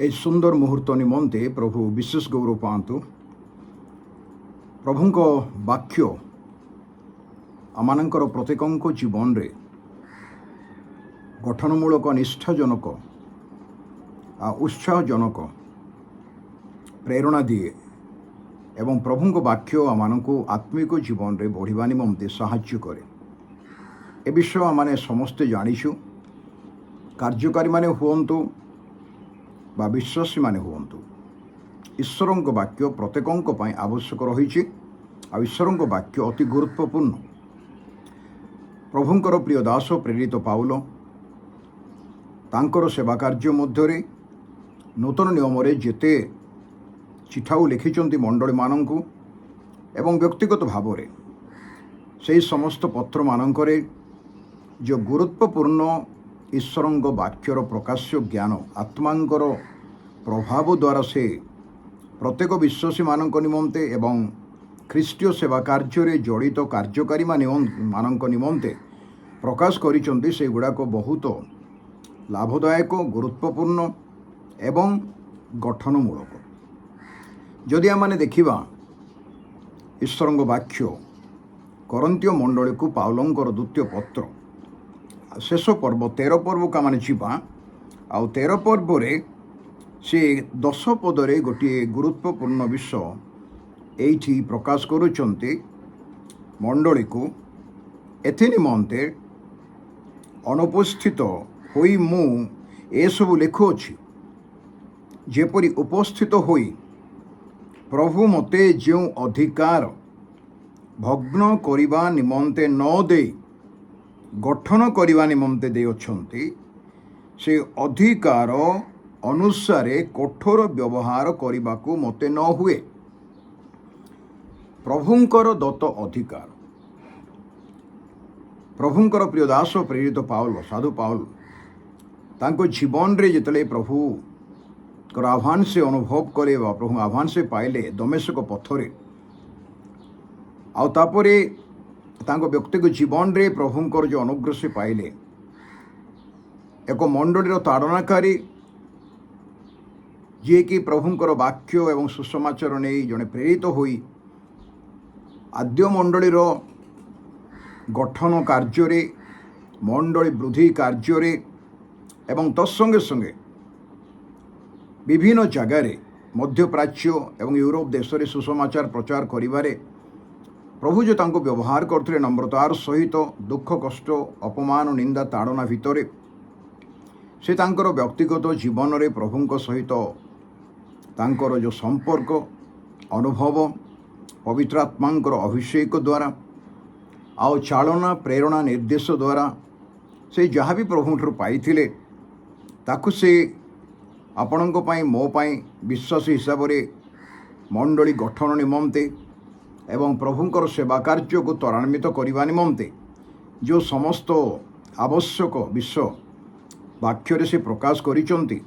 এই ସୁନ୍ଦର ମୁହୂର୍ତ୍ତ ନିମନ୍ତେ ପ୍ରଭୁ ବିଶେଷ ଗୌରବ ପାଆନ୍ତୁ। ପ୍ରଭୁଙ୍କ ବାକ୍ୟ ଆମମାନଙ୍କର ପ୍ରତ୍ୟେକଙ୍କ ଜୀବନରେ ଗଠନମୂଳକ, ନିଷ୍ଠାଜନକ ଆଉ ଉତ୍ସାହଜନକ ପ୍ରେରଣା ଦିଏ ଏବଂ ପ୍ରଭୁଙ୍କ ବାକ୍ୟ ଆମମାନଙ୍କୁ ଆତ୍ମିକ ଜୀବନରେ ବଢ଼ିବା ନିମନ୍ତେ ସାହାଯ୍ୟ କରେ। ଏ ବିଷୟ ଆମେ ସମସ୍ତେ ଜାଣିଛୁ। କାର୍ଯ୍ୟକାରୀମାନେ ହୁଅନ୍ତୁ ବା ବିଶ୍ୱାସୀମାନେ ହୁଅନ୍ତୁ, ଈଶ୍ୱରଙ୍କ ବାକ୍ୟ ପ୍ରତ୍ୟେକଙ୍କ ପାଇଁ ଆବଶ୍ୟକ ରହିଛି ଆଉ ଈଶ୍ୱରଙ୍କ ବାକ୍ୟ ଅତି ଗୁରୁତ୍ୱପୂର୍ଣ୍ଣ। ପ୍ରଭୁଙ୍କର ପ୍ରିୟ ଦାସ ପ୍ରେରିତ ପାଉଲ ତାଙ୍କର ସେବା କାର୍ଯ୍ୟ ମଧ୍ୟରେ ନୂତନ ନିୟମରେ ଯେତେ ଚିଠାଉ ଲେଖିଛନ୍ତି ମଣ୍ଡଳୀମାନଙ୍କୁ ଏବଂ ବ୍ୟକ୍ତିଗତ ଭାବରେ ସେହି ସମସ୍ତ ପତ୍ରମାନଙ୍କରେ ଯେଉଁ ଗୁରୁତ୍ୱପୂର୍ଣ୍ଣ ଈଶ୍ୱରଙ୍କ ବାକ୍ୟର ପ୍ରକାଶ୍ୟ ଜ୍ଞାନ ଆତ୍ମାଙ୍କର ପ୍ରଭାବ ଦ୍ୱାରା ସେ ପ୍ରତ୍ୟେକ ବିଶ୍ୱାସୀମାନଙ୍କ ନିମନ୍ତେ ଏବଂ ଖ୍ରୀଷ୍ଟୀୟ ସେବା କାର୍ଯ୍ୟରେ ଜଡ଼ିତ କାର୍ଯ୍ୟକାରୀମାନଙ୍କ ନିମନ୍ତେ ପ୍ରକାଶ କରିଛନ୍ତି, ସେଗୁଡ଼ାକ ବହୁତ ଲାଭଦାୟକ, ଗୁରୁତ୍ୱପୂର୍ଣ୍ଣ ଏବଂ ଗଠନମୂଳକ। ଯଦି ଆମେ ଦେଖିବା ଈଶ୍ୱରଙ୍କ ବାକ୍ୟ କରନ୍ତୀୟ ମଣ୍ଡଳୀକୁ ପାଉଲଙ୍କର ଦ୍ୱିତୀୟ ପତ୍ର ଶେଷ ପର୍ବ 13 ପର୍ବକୁ ଆମେ ଯିବା। ଆଉ 13 ପର୍ବରେ ସେ 10 ପଦରେ ଗୋଟିଏ ଗୁରୁତ୍ୱପୂର୍ଣ୍ଣ ବିଷୟ ଏଇଠି ପ୍ରକାଶ କରୁଛନ୍ତି ମଣ୍ଡଳୀକୁ। ଏଥି ନିମନ୍ତେ ଅନୁପସ୍ଥିତ ହୋଇ ମୁଁ ଏସବୁ ଲେଖୁଅଛି, ଯେପରି ଉପସ୍ଥିତ ହୋଇ ପ୍ରଭୁ ମୋତେ ଯେଉଁ ଅଧିକାର ଭଗ୍ନ କରିବା ନିମନ୍ତେ ନ ଦେଇ ଗଠନ କରିବା ନିମନ୍ତେ ଦେଇଅଛନ୍ତି, ସେ ଅଧିକାର ଅନୁସାରେ କଠୋର ବ୍ୟବହାର କରିବାକୁ ମୋତେ ନ ହୁଏ। ପ୍ରଭୁଙ୍କର ଦତ୍ତ ଅଧିକାର। ପ୍ରଭୁଙ୍କର ପ୍ରିୟ ଦାସ ପ୍ରେରିତ ପାଉଲ, ସାଧୁ ପାଉଲ ତାଙ୍କ ଜୀବନରେ ଯେତେବେଳେ ପ୍ରଭୁଙ୍କର ଆହ୍ୱାନ ସେ ଅନୁଭବ କଲେ ବା ପ୍ରଭୁ ଆହ୍ୱାନ ସେ ପାଇଲେ ଦମେଶକ ପଥରେ, ଆଉ ତାପରେ ତାଙ୍କ ବ୍ୟକ୍ତିଗତ ଜୀବନରେ ପ୍ରଭୁଙ୍କର ଯେଉଁ ଅନୁଗ୍ରହ ସେ ପାଇଲେ, ଏକ ମଣ୍ଡଳୀର ତାଡ଼ନାକାରୀ ଯିଏକି ପ୍ରଭୁଙ୍କର ବାକ୍ୟ ଏବଂ ସୁସମାଚାର ନେଇ ଜଣେ ପ୍ରେରିତ ହୋଇ ଆଦ୍ୟ ମଣ୍ଡଳୀର ଗଠନ କାର୍ଯ୍ୟରେ, ମଣ୍ଡଳୀ ବୃଦ୍ଧି କାର୍ଯ୍ୟରେ ଏବଂ ତତ୍ସଙ୍ଗେ ସଙ୍ଗେ ବିଭିନ୍ନ ଜାଗାରେ ମଧ୍ୟପ୍ରାଚ୍ୟ ଏବଂ ୟୁରୋପ ଦେଶରେ ସୁସମାଚାର ପ୍ରଚାର କରିବାରେ ପ୍ରଭୁ ଯେ ତାଙ୍କୁ ବ୍ୟବହାର କରୁଥିଲେ ନମ୍ରତାର ସହିତ, ଦୁଃଖ, କଷ୍ଟ, ଅପମାନ, ନିନ୍ଦା, ତାଡ଼ନା ଭିତରେ ସେ ତାଙ୍କର ବ୍ୟକ୍ତିଗତ ଜୀବନରେ ପ୍ରଭୁଙ୍କ ସହିତ ତାଙ୍କର ଯେଉଁ ସମ୍ପର୍କ, ଅନୁଭବ, ପବିତ୍ର ଆତ୍ମାଙ୍କର ଅଭିଷେକ ଦ୍ୱାରା ଆଉ ଚାଳନା, ପ୍ରେରଣା, ନିର୍ଦ୍ଦେଶ ଦ୍ୱାରା ସେ ଯାହା ବି ପ୍ରଭୁଙ୍କଠାରୁ ପାଇଥିଲେ ତାକୁ ସେ ଆପଣଙ୍କ ପାଇଁ, ମୋ ପାଇଁ ବିଶ୍ୱାସୀ ହିସାବରେ ମଣ୍ଡଳୀ ଗଠନ ନିମନ୍ତେ ଏବଂ ପ୍ରଭୁଙ୍କର ସେବା କାର୍ଯ୍ୟକୁ ତ୍ୱରାନ୍ୱିତ କରିବା ନିମନ୍ତେ ଯେଉଁ ସମସ୍ତ ଆବଶ୍ୟକ ବିଷୟ ବାକ୍ୟରେ ସେ ପ୍ରକାଶ କରିଛନ୍ତି,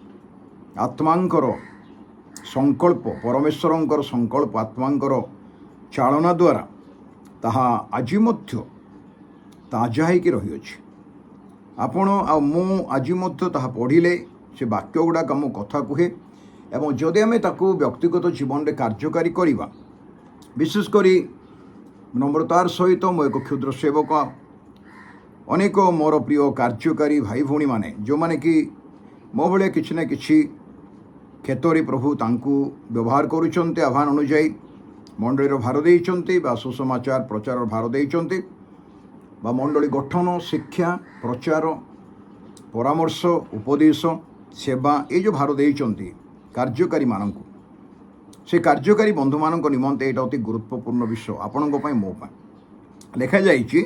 ଆତ୍ମାଙ୍କର ସଂକଳ୍ପ, ପରମେଶ୍ୱରଙ୍କର ସଂକଳ୍ପ ଆତ୍ମାଙ୍କର ଚାଳନା ଦ୍ୱାରା ତାହା ଆଜି ମଧ୍ୟ ତାଜା ହେଇକି ରହିଅଛି। ଆପଣ ଆଉ ମୁଁ ଆଜି ମଧ୍ୟ ତାହା ପଢ଼ିଲେ ସେ ବାକ୍ୟ ଗୁଡ଼ାକ ଆମ କଥା କୁହେ ଏବଂ ଯଦି ଆମେ ତାକୁ ବ୍ୟକ୍ତିଗତ ଜୀବନରେ କାର୍ଯ୍ୟକାରୀ କରିବା, ବିଶେଷ କରି ନମ୍ରତାର ସହିତ ମୁଁ ଏକ କ୍ଷୁଦ୍ର ସେବକ, ଅନେକ ମୋର ପ୍ରିୟ କାର୍ଯ୍ୟକାରୀ ଭାଇ ଭଉଣୀମାନେ ଯେଉଁମାନେ କି ମୋ ଭଳିଆ କିଛି ନା କିଛି କ୍ଷେତ୍ରରେ ପ୍ରଭୁ ତାଙ୍କୁ ବ୍ୟବହାର କରୁଛନ୍ତି, ଆହ୍ୱାନ ଅନୁଯାୟୀ ମଣ୍ଡଳୀର ଭାର ଦେଇଛନ୍ତି ବା ସୁସମାଚାର ପ୍ରଚାରର ଭାର ଦେଇଛନ୍ତି ବା ମଣ୍ଡଳୀ ଗଠନ, ଶିକ୍ଷା, ପ୍ରଚାର, ପରାମର୍ଶ, ଉପଦେଶ, ସେବା ଏ ଯେଉଁ ଭାର ଦେଇଛନ୍ତି କାର୍ଯ୍ୟକାରୀମାନଙ୍କୁ, ସେ କାର୍ଯ୍ୟକାରୀ ବନ୍ଧୁମାନଙ୍କ ନିମନ୍ତେ ଏଇଟା ଅତି ଗୁରୁତ୍ୱପୂର୍ଣ୍ଣ ବିଷୟ ଆପଣଙ୍କ ପାଇଁ, ମୋ ପାଇଁ। ଲେଖାଯାଇଛି,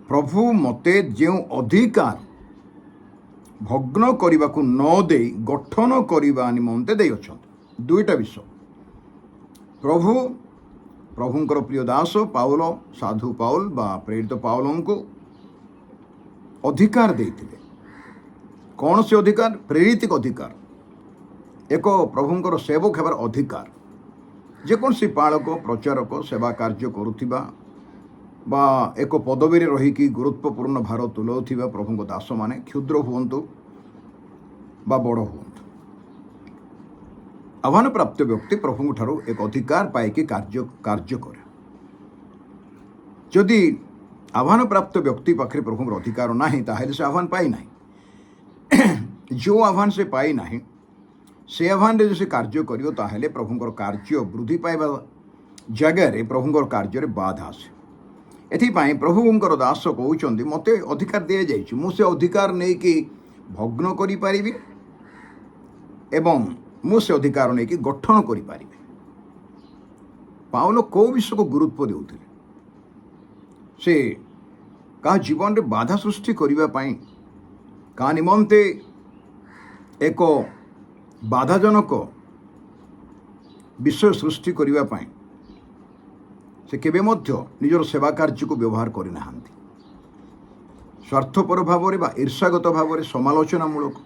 ପ୍ରଭୁ ମୋତେ ଯେଉଁ ଅଧିକାର ଭଗ୍ନ କରିବାକୁ ନ ଦେଇ ଗଠନ କରିବା ନିମନ୍ତେ ଦେଇଅଛନ୍ତି। ଦୁଇଟା ବିଷୟ। ପ୍ରଭୁଙ୍କର ପ୍ରିୟ ଦାସ ପାଉଲ, ସାଧୁ ପାଉଲ ବା ପ୍ରେରିତ ପାଉଲଙ୍କୁ ଅଧିକାର ଦେଇଥିଲେ। କ'ଣ ସେ ଅଧିକାର? ପ୍ରେରିତିକ ଅଧିକାର, ଏକ ପ୍ରଭୁଙ୍କର ସେବକ ହେବାର ଅଧିକାର। ଯେକୌଣସି ପାଳକ, ପ୍ରଚାରକ, ସେବା କାର୍ଯ୍ୟ କରୁଥିବା ବା ଏକ ପଦବୀରେ ରହିକି ଗୁରୁତ୍ୱପୂର୍ଣ୍ଣ ଭାର ତୁଲାଉଥିବା ପ୍ରଭୁଙ୍କ ଦାସମାନେ କ୍ଷୁଦ୍ର ହୁଅନ୍ତୁ ବା ବଡ଼ ହୁଅନ୍ତୁ, ଆହ୍ୱାନପ୍ରାପ୍ତ ବ୍ୟକ୍ତି ପ୍ରଭୁଙ୍କଠାରୁ ଏକ ଅଧିକାର ପାଇକି କାର୍ଯ୍ୟ କରେ। ଯଦି ଆହ୍ୱାନପ୍ରାପ୍ତ ବ୍ୟକ୍ତି ପାଖରେ ପ୍ରଭୁଙ୍କର ଅଧିକାର ନାହିଁ ତାହେଲେ ସେ ଆହ୍ୱାନ ପାଇନାହିଁ। ଯେଉଁ ଆହ୍ୱାନ ସେ ପାଇନାହିଁ ସେ ଆହ୍ୱାନରେ ଯଦି ସେ କାର୍ଯ୍ୟ କରିବ ତାହେଲେ ପ୍ରଭୁଙ୍କର କାର୍ଯ୍ୟ ବୃଦ୍ଧି ପାଇବା ଜାଗାରେ ପ୍ରଭୁଙ୍କର କାର୍ଯ୍ୟରେ ବାଧା ଆସେ। ଏଥିପାଇଁ ପ୍ରଭୁଙ୍କର ଦାସ କହୁଛନ୍ତି ମୋତେ ଅଧିକାର ଦିଆଯାଇଛି, ମୁଁ ସେ ଅଧିକାର ନେଇକି ଭଗ୍ନ କରିପାରିବି ଏବଂ ମୁଁ ସେ ଅଧିକାର ନେଇକି ଗଠନ କରିପାରିବି। ପାଉଲ କେଉଁ ବିଷୟକୁ ଗୁରୁତ୍ୱ ଦେଉଥିଲେ? ସେ କାହା ଜୀବନରେ ବାଧା ସୃଷ୍ଟି କରିବା ପାଇଁ, କାହା ନିମନ୍ତେ ଏକ ବାଧାଜନକ ବିଷୟ ସୃଷ୍ଟି କରିବା ପାଇଁ ସେ କେବେ ମଧ୍ୟ ନିଜର ସେବା କାର୍ଯ୍ୟକୁ ବ୍ୟବହାର କରିନାହାନ୍ତି। ସ୍ୱାର୍ଥପର ଭାବରେ ବା ଈର୍ଷାଗତ ଭାବରେ, ସମାଲୋଚନାମୂଳକ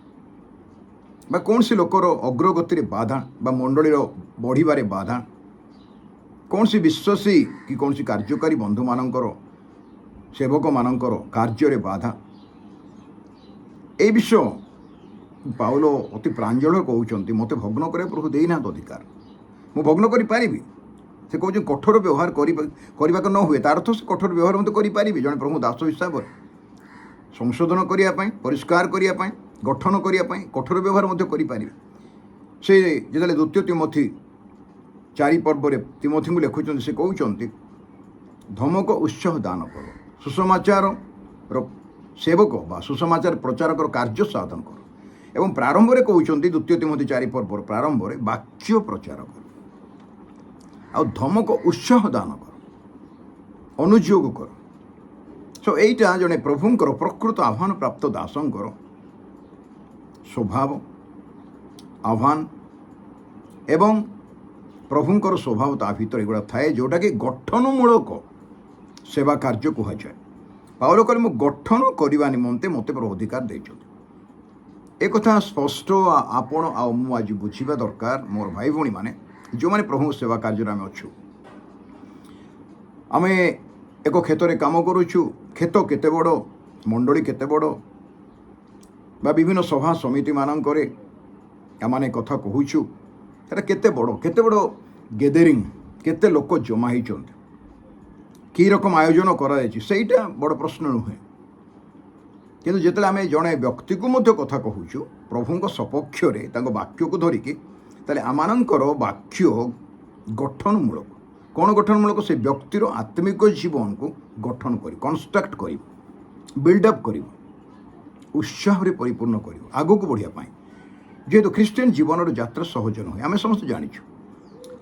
ବା କୌଣସି ଲୋକର ଅଗ୍ରଗତିରେ ବାଧା ବା ମଣ୍ଡଳୀର ବଢ଼ିବାରେ ବାଧା, କୌଣସି ବିଶ୍ୱାସୀ କି କୌଣସି କାର୍ଯ୍ୟକାରୀ ବନ୍ଧୁମାନଙ୍କର, ସେବକମାନଙ୍କର କାର୍ଯ୍ୟରେ ବାଧା, এই ବିଷୟ ପାଉଲ ଅତି ପ୍ରାଞ୍ଜଳ କହୁଛନ୍ତି ମୋତେ ଭଗ୍ନ କରିବା ପ୍ରଭୁ ଦେଇନାହାନ୍ତି ଅଧିକାର, ମୁଁ ଭଗ୍ନ କରିପାରିବି। ସେ କହୁଛନ୍ତି କଠୋର ବ୍ୟବହାର କରିବାକୁ ନ ହୁଏ, ତାର ଅର୍ଥ ସେ କଠୋର ବ୍ୟବହାର ମଧ୍ୟ କରିପାରିବି ଜଣେ ପ୍ରଭୁ ଦାସ ହିସାବରେ, ସଂଶୋଧନ କରିବା ପାଇଁ, ପରିଷ୍କାର କରିବା ପାଇଁ, ଗଠନ କରିବା ପାଇଁ କଠୋର ବ୍ୟବହାର ମଧ୍ୟ କରିପାରିବେ। ସେ ଯେତେବେଳେ ଦ୍ୱିତୀୟ ତିମୋଥୀ 4 ପର୍ବରେ ତିମୋଥୀଙ୍କୁ ଲେଖୁଛନ୍ତି, ସେ କହୁଛନ୍ତି ଧମକ ଉତ୍ସାହ ଦାନ କର, ସୁସମାଚାରର ସେବକ ବା ସୁସମାଚାର ପ୍ରଚାରକର କାର୍ଯ୍ୟ ସାଧନ କର। ଏବଂ ପ୍ରାରମ୍ଭରେ କହୁଛନ୍ତି ଦ୍ୱିତୀୟ ତିମୋଥୀ 4 ପର୍ବର ପ୍ରାରମ୍ଭରେ ବାକ୍ୟ ପ୍ରଚାର କର, ଆଉ ଧମକ ଉତ୍ସାହ ଦାନ କର, ଅନୁଯୋଗ କର। ସୋ ଏଇଟା ଜଣେ ପ୍ରଭୁଙ୍କର ପ୍ରକୃତ ଆହ୍ୱାନପ୍ରାପ୍ତ ଦାସଙ୍କର ସ୍ୱଭାବ, ଆହ୍ୱାନ ଏବଂ ପ୍ରଭୁଙ୍କର ସ୍ୱଭାବ ତା ଭିତରେ ଏଗୁଡ଼ା ଥାଏ, ଯେଉଁଟାକି ଗଠନମୂଳକ ସେବା କାର୍ଯ୍ୟ କୁହାଯାଏ। ପାଉଲ କହିଲେ ମୁଁ ଗଠନ କରିବା ନିମନ୍ତେ ମୋତେ ପ୍ରଭୁ ଅଧିକାର ଦେଇଛନ୍ତି। একথা স্পষ্ট ଆପଣ ଆଉ ମୁଁ ଆଜି ବୁଝିବା ଦରକାର, ମୋର ଭାଇ ଭଉଣୀମାନେ ଯେଉଁମାନେ ପ୍ରଭୁଙ୍କ ସେବା କାର୍ଯ୍ୟରେ ଆମେ ଅଛୁ। ଆମେ ଏକ କ୍ଷେତ୍ରରେ କାମ କରୁଛୁ, କ୍ଷେତ କେତେ ବଡ଼, ମଣ୍ଡଳୀ କେତେ ବଡ଼ ବା ବିଭିନ୍ନ ସଭା ସମିତିମାନଙ୍କରେ ଆମମାନେ କଥା କହୁଛୁ, ସେଟା କେତେ ବଡ଼ ଗେଦରିଂ, କେତେ ଲୋକ ଜମା ହେଇଛନ୍ତି, କି ରକମ ଆୟୋଜନ କରାଯାଇଛି, ସେଇଟା ବଡ଼ ପ୍ରଶ୍ନ ନୁହେଁ। କିନ୍ତୁ ଯେତେବେଳେ ଆମେ ଜଣେ ବ୍ୟକ୍ତିକୁ ମଧ୍ୟ କଥା କହୁଛୁ ପ୍ରଭୁଙ୍କ ସପକ୍ଷରେ ତାଙ୍କ ବାକ୍ୟକୁ ଧରିକି, ତାହେଲେ ଆମମାନଙ୍କର ବାକ୍ୟ ଗଠନମୂଳକ। କ'ଣ ଗଠନମୂଳକ? ସେ ବ୍ୟକ୍ତିର ଆତ୍ମିକ ଜୀବନକୁ ଗଠନ କରିବ, କନଷ୍ଟ୍ରକ୍ଟ କରିବ, ବିଲ୍ଡଅପ୍ କରିବ, ଉତ୍ସାହରେ ପରିପୂର୍ଣ୍ଣ କରିବ ଆଗକୁ ବଢ଼ିବା ପାଇଁ। ଯେହେତୁ ଖ୍ରୀଷ୍ଟିଆନ ଜୀବନର ଯାତ୍ରା ସହଜ ନୁହେଁ, ଆମେ ସମସ୍ତେ ଜାଣିଛୁ।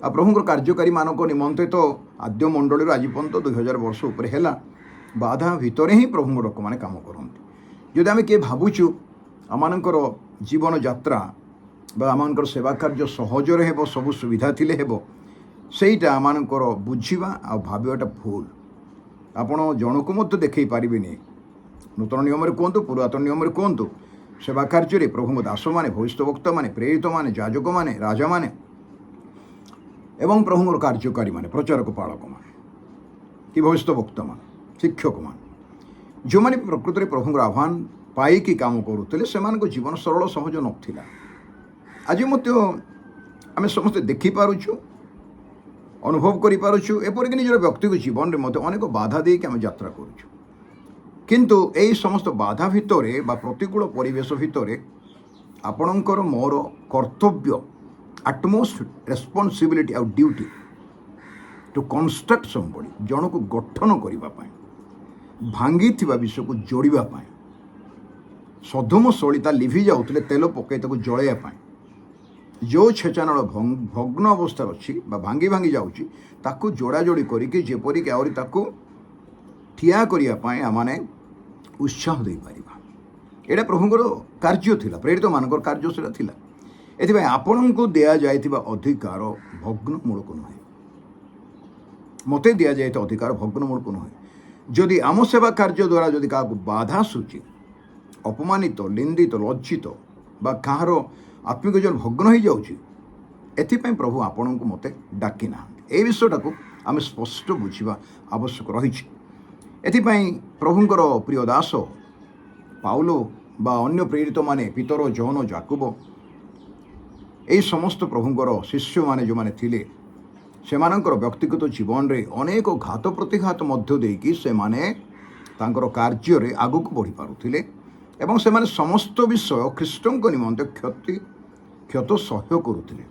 ଆଉ ପ୍ରଭୁଙ୍କର କାର୍ଯ୍ୟକାରୀମାନଙ୍କ ନିମନ୍ତେ ତ ଆଦ୍ୟ ମଣ୍ଡଳୀରୁ ଆଜି ପର୍ଯ୍ୟନ୍ତ 2000 ବର୍ଷ ଉପରେ ହେଲା, ବାଧା ଭିତରେ ହିଁ ପ୍ରଭୁଙ୍କ ଲୋକମାନେ କାମ କରନ୍ତି। ଯଦି ଆମେ କିଏ ଭାବୁଛୁ ଆମମାନଙ୍କର ଜୀବନ ଯାତ୍ରା ବା ଆମମାନଙ୍କର ସେବା କାର୍ଯ୍ୟ ସହଜରେ ହେବ, ସବୁ ସୁବିଧା ଥିଲେ ହେବ, ସେଇଟା ଆମମାନଙ୍କର ବୁଝିବା ଆଉ ଭାବିବାଟା ଭୁଲ। ଆପଣ ଜଣକୁ ମଧ୍ୟ ଦେଖାଇ ପାରିବେନି, ନୂତନ ନିୟମରେ କୁହନ୍ତୁ, ପୁରାତନ ନିୟମରେ କୁହନ୍ତୁ, ସେବା କାର୍ଯ୍ୟରେ ପ୍ରଭୁଙ୍କ ଦାସମାନେ, ଭବିଷ୍ୟତବକ୍ତାମାନେ, ପ୍ରେରିତମାନେ, ଯାଜକମାନେ, ରାଜାମାନେ ଏବଂ ପ୍ରଭୁଙ୍କର କାର୍ଯ୍ୟକାରୀମାନେ, ପ୍ରଚାରକ ପାଳକମାନେ କି ଭବିଷ୍ୟତବକ୍ତାମାନେ, ଶିକ୍ଷକମାନେ, ଯେଉଁମାନେ ପ୍ରକୃତରେ ପ୍ରଭୁଙ୍କର ଆହ୍ୱାନ ପାଇକି କାମ କରୁଥିଲେ, ସେମାନଙ୍କ ଜୀବନ ସରଳ ସହଜ ନଥିଲା। ଆଜି ମଧ୍ୟ ଆମେ ସମସ୍ତେ ଦେଖିପାରୁଛୁ, ଅନୁଭବ କରିପାରୁଛୁ, ଏପରିକି ନିଜର ବ୍ୟକ୍ତିଗତ ଜୀବନରେ ମଧ୍ୟ ଅନେକ ବାଧା ଦେଇକି ଆମେ ଯାତ୍ରା କରୁଛୁ। କିନ୍ତୁ ଏହି ସମସ୍ତ ବାଧା ଭିତରେ ବା ପ୍ରତିକୂଳ ପରିବେଶ ଭିତରେ ଆପଣଙ୍କର ମୋର କର୍ତ୍ତବ୍ୟ, ଆଟମୋଷ୍ଟ ରେସ୍ପନ୍ସିବିଲିଟି ଆଉ ଡ୍ୟୁଟି ଟୁ କନଷ୍ଟ୍ରକ୍ଟ ସମ୍ବଡି, ଜଣକୁ ଗଠନ କରିବା ପାଇଁ, ଭାଙ୍ଗିଥିବା ବିଷୟକୁ ଯୋଡ଼ିବା ପାଇଁ, ସଧମ ସଳିତା ଲିଭି ଯାଉଥିଲେ ତେଲ ପକାଇ ତାକୁ ଜଳାଇବା ପାଇଁ, ଯେଉଁ ଛେଚାନଳ ଭଗ୍ନ ଅବସ୍ଥାରେ ଅଛି ବା ଭାଙ୍ଗି ଯାଉଛି, ତାକୁ ଯୋଡ଼ାଯୋଡ଼ି କରିକି ଯେପରିକି ଆହୁରି ତାକୁ ଠିଆ କରିବା ପାଇଁ ଆମମାନେ ଉତ୍ସାହ ଦେଇପାରିବା। ଏଇଟା ପ୍ରଭୁଙ୍କର କାର୍ଯ୍ୟ ଥିଲା, ପ୍ରେରିତମାନଙ୍କର କାର୍ଯ୍ୟ ସେଇଟା ଥିଲା। ଏଥିପାଇଁ ଆପଣଙ୍କୁ ଦିଆଯାଇଥିବା ଅଧିକାର ଭଗ୍ନମୂଳକ ନୁହେଁ, ମୋତେ ଦିଆଯାଇଥିବା ଅଧିକାର ଭଗ୍ନମୂଳକ ନୁହେଁ। ଯଦି ଆମ ସେବା କାର୍ଯ୍ୟ ଦ୍ୱାରା ଯଦି କାହାକୁ ବାଧା ଆସୁଛି, ଅପମାନିତ, ନିନ୍ଦିତ, ଲଜ୍ଜିତ ବା କାହାର ଆତ୍ମିକ ଜୀବନ ଭଗ୍ନ ହୋଇଯାଉଛି, ଏଥିପାଇଁ ପ୍ରଭୁ ଆପଣଙ୍କୁ ମୋତେ ଡାକି ନାହାନ୍ତି। এই ବିଷୟଟାକୁ ଆମେ ସ୍ପଷ୍ଟ ବୁଝିବା ଆବଶ୍ୟକ ରହିଛି। ଏଥିପାଇଁ ପ୍ରଭୁଙ୍କର ପ୍ରିୟ ଦାସ ପାଉଲ ବା ଅନ୍ୟ ପ୍ରେରିତମାନେ, ପିତର, ଜହନ, ଯାକୁବ, এই সমস্ত প্রভুঙ্কর শিষ্যମାନେ ଯେଉଁମାନେ ଥିଲେ ସେମାନଙ୍କର ବ୍ୟକ୍ତିଗତ ଜୀବନରେ ଅନେକ ଘାତ ପ୍ରତିଘାତ ମଧ୍ୟ ଦେଇକି ସେମାନେ ତାଙ୍କର କାର୍ଯ୍ୟରେ ଆଗକୁ ବଢ଼ିପାରୁଥିଲେ ଏବଂ ସେମାନେ ସମସ୍ତ ବିଷୟ ଖ୍ରୀଷ୍ଟଙ୍କ ନିମନ୍ତେ କ୍ଷତ ସହ୍ୟ କରୁଥିଲେ।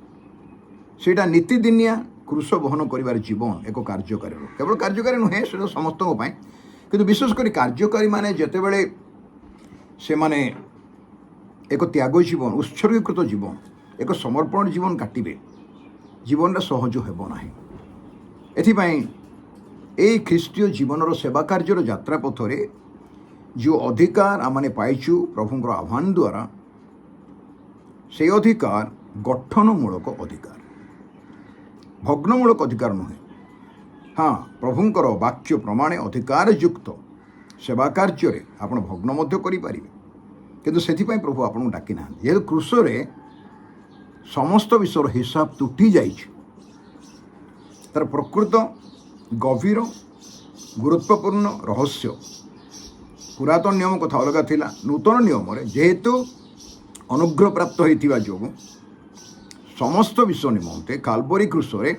ସେଇଟା ନୀତିଦିନିଆ କୃଷ ବହନ କରିବାର ଜୀବନ ଏକ କାର୍ଯ୍ୟକାରୀ, କେବଳ କାର୍ଯ୍ୟକାରୀ ନୁହେଁ, ସେଟା ସମସ୍ତଙ୍କ ପାଇଁ, କିନ୍ତୁ ବିଶେଷ କରି କାର୍ଯ୍ୟକାରୀମାନେ ଯେତେବେଳେ ସେମାନେ ଏକ ତ୍ୟାଗ ଜୀବନ, ଉତ୍ସର୍ଗୀକୃତ ଜୀବନ, ଏକ ସମର୍ପଣ ଜୀବନ କାଟିବେ, ଜୀବନଟା ସହଜ ହେବ ନାହିଁ। ଏଥିପାଇଁ এই ଖ୍ରୀଷ୍ଟୀୟ ଜୀବନର ସେବା କାର୍ଯ୍ୟର ଯାତ୍ରା ପଥରେ ଯେଉଁ ଅଧିକାର ଆମେ ପାଇଛୁ ପ୍ରଭୁଙ୍କର ଆହ୍ୱାନ ଦ୍ୱାରା, ସେହି ଅଧିକାର ଗଠନମୂଳକ ଅଧିକାର, ଭଗ୍ନମୂଳକ ଅଧିକାର ନୁହେଁ। ହଁ, ପ୍ରଭୁଙ୍କର ବାକ୍ୟ ପ୍ରମାଣେ ଅଧିକାରଯୁକ୍ତ ସେବା କାର୍ଯ୍ୟରେ ଆପଣ ଭଗ୍ନ ମଧ୍ୟ କରିପାରିବେ, କିନ୍ତୁ ସେଥିପାଇଁ ପ୍ରଭୁ ଆପଣଙ୍କୁ ଡାକି ନାହାନ୍ତି। ଯେହେତୁ କ୍ରୁଶରେ ସମସ୍ତ ବିଷୟର ହିସାବ ତୁଟି ଯାଇଛି, ତାର ପ୍ରକୃତ ଗଭୀର ଗୁରୁତ୍ୱପୂର୍ଣ୍ଣ ରହସ୍ୟ, ପୁରାତନ ନିୟମ କଥା ଅଲଗା ଥିଲା, ନୂତନ ନିୟମରେ ଯେହେତୁ ଅନୁଗ୍ରହ ପ୍ରାପ୍ତ ହୋଇଥିବା ଯୋଗୁଁ ସମସ୍ତ ବିଷୟ ନିମନ୍ତେ କାଲବରୀ କ୍ରୁଶରେ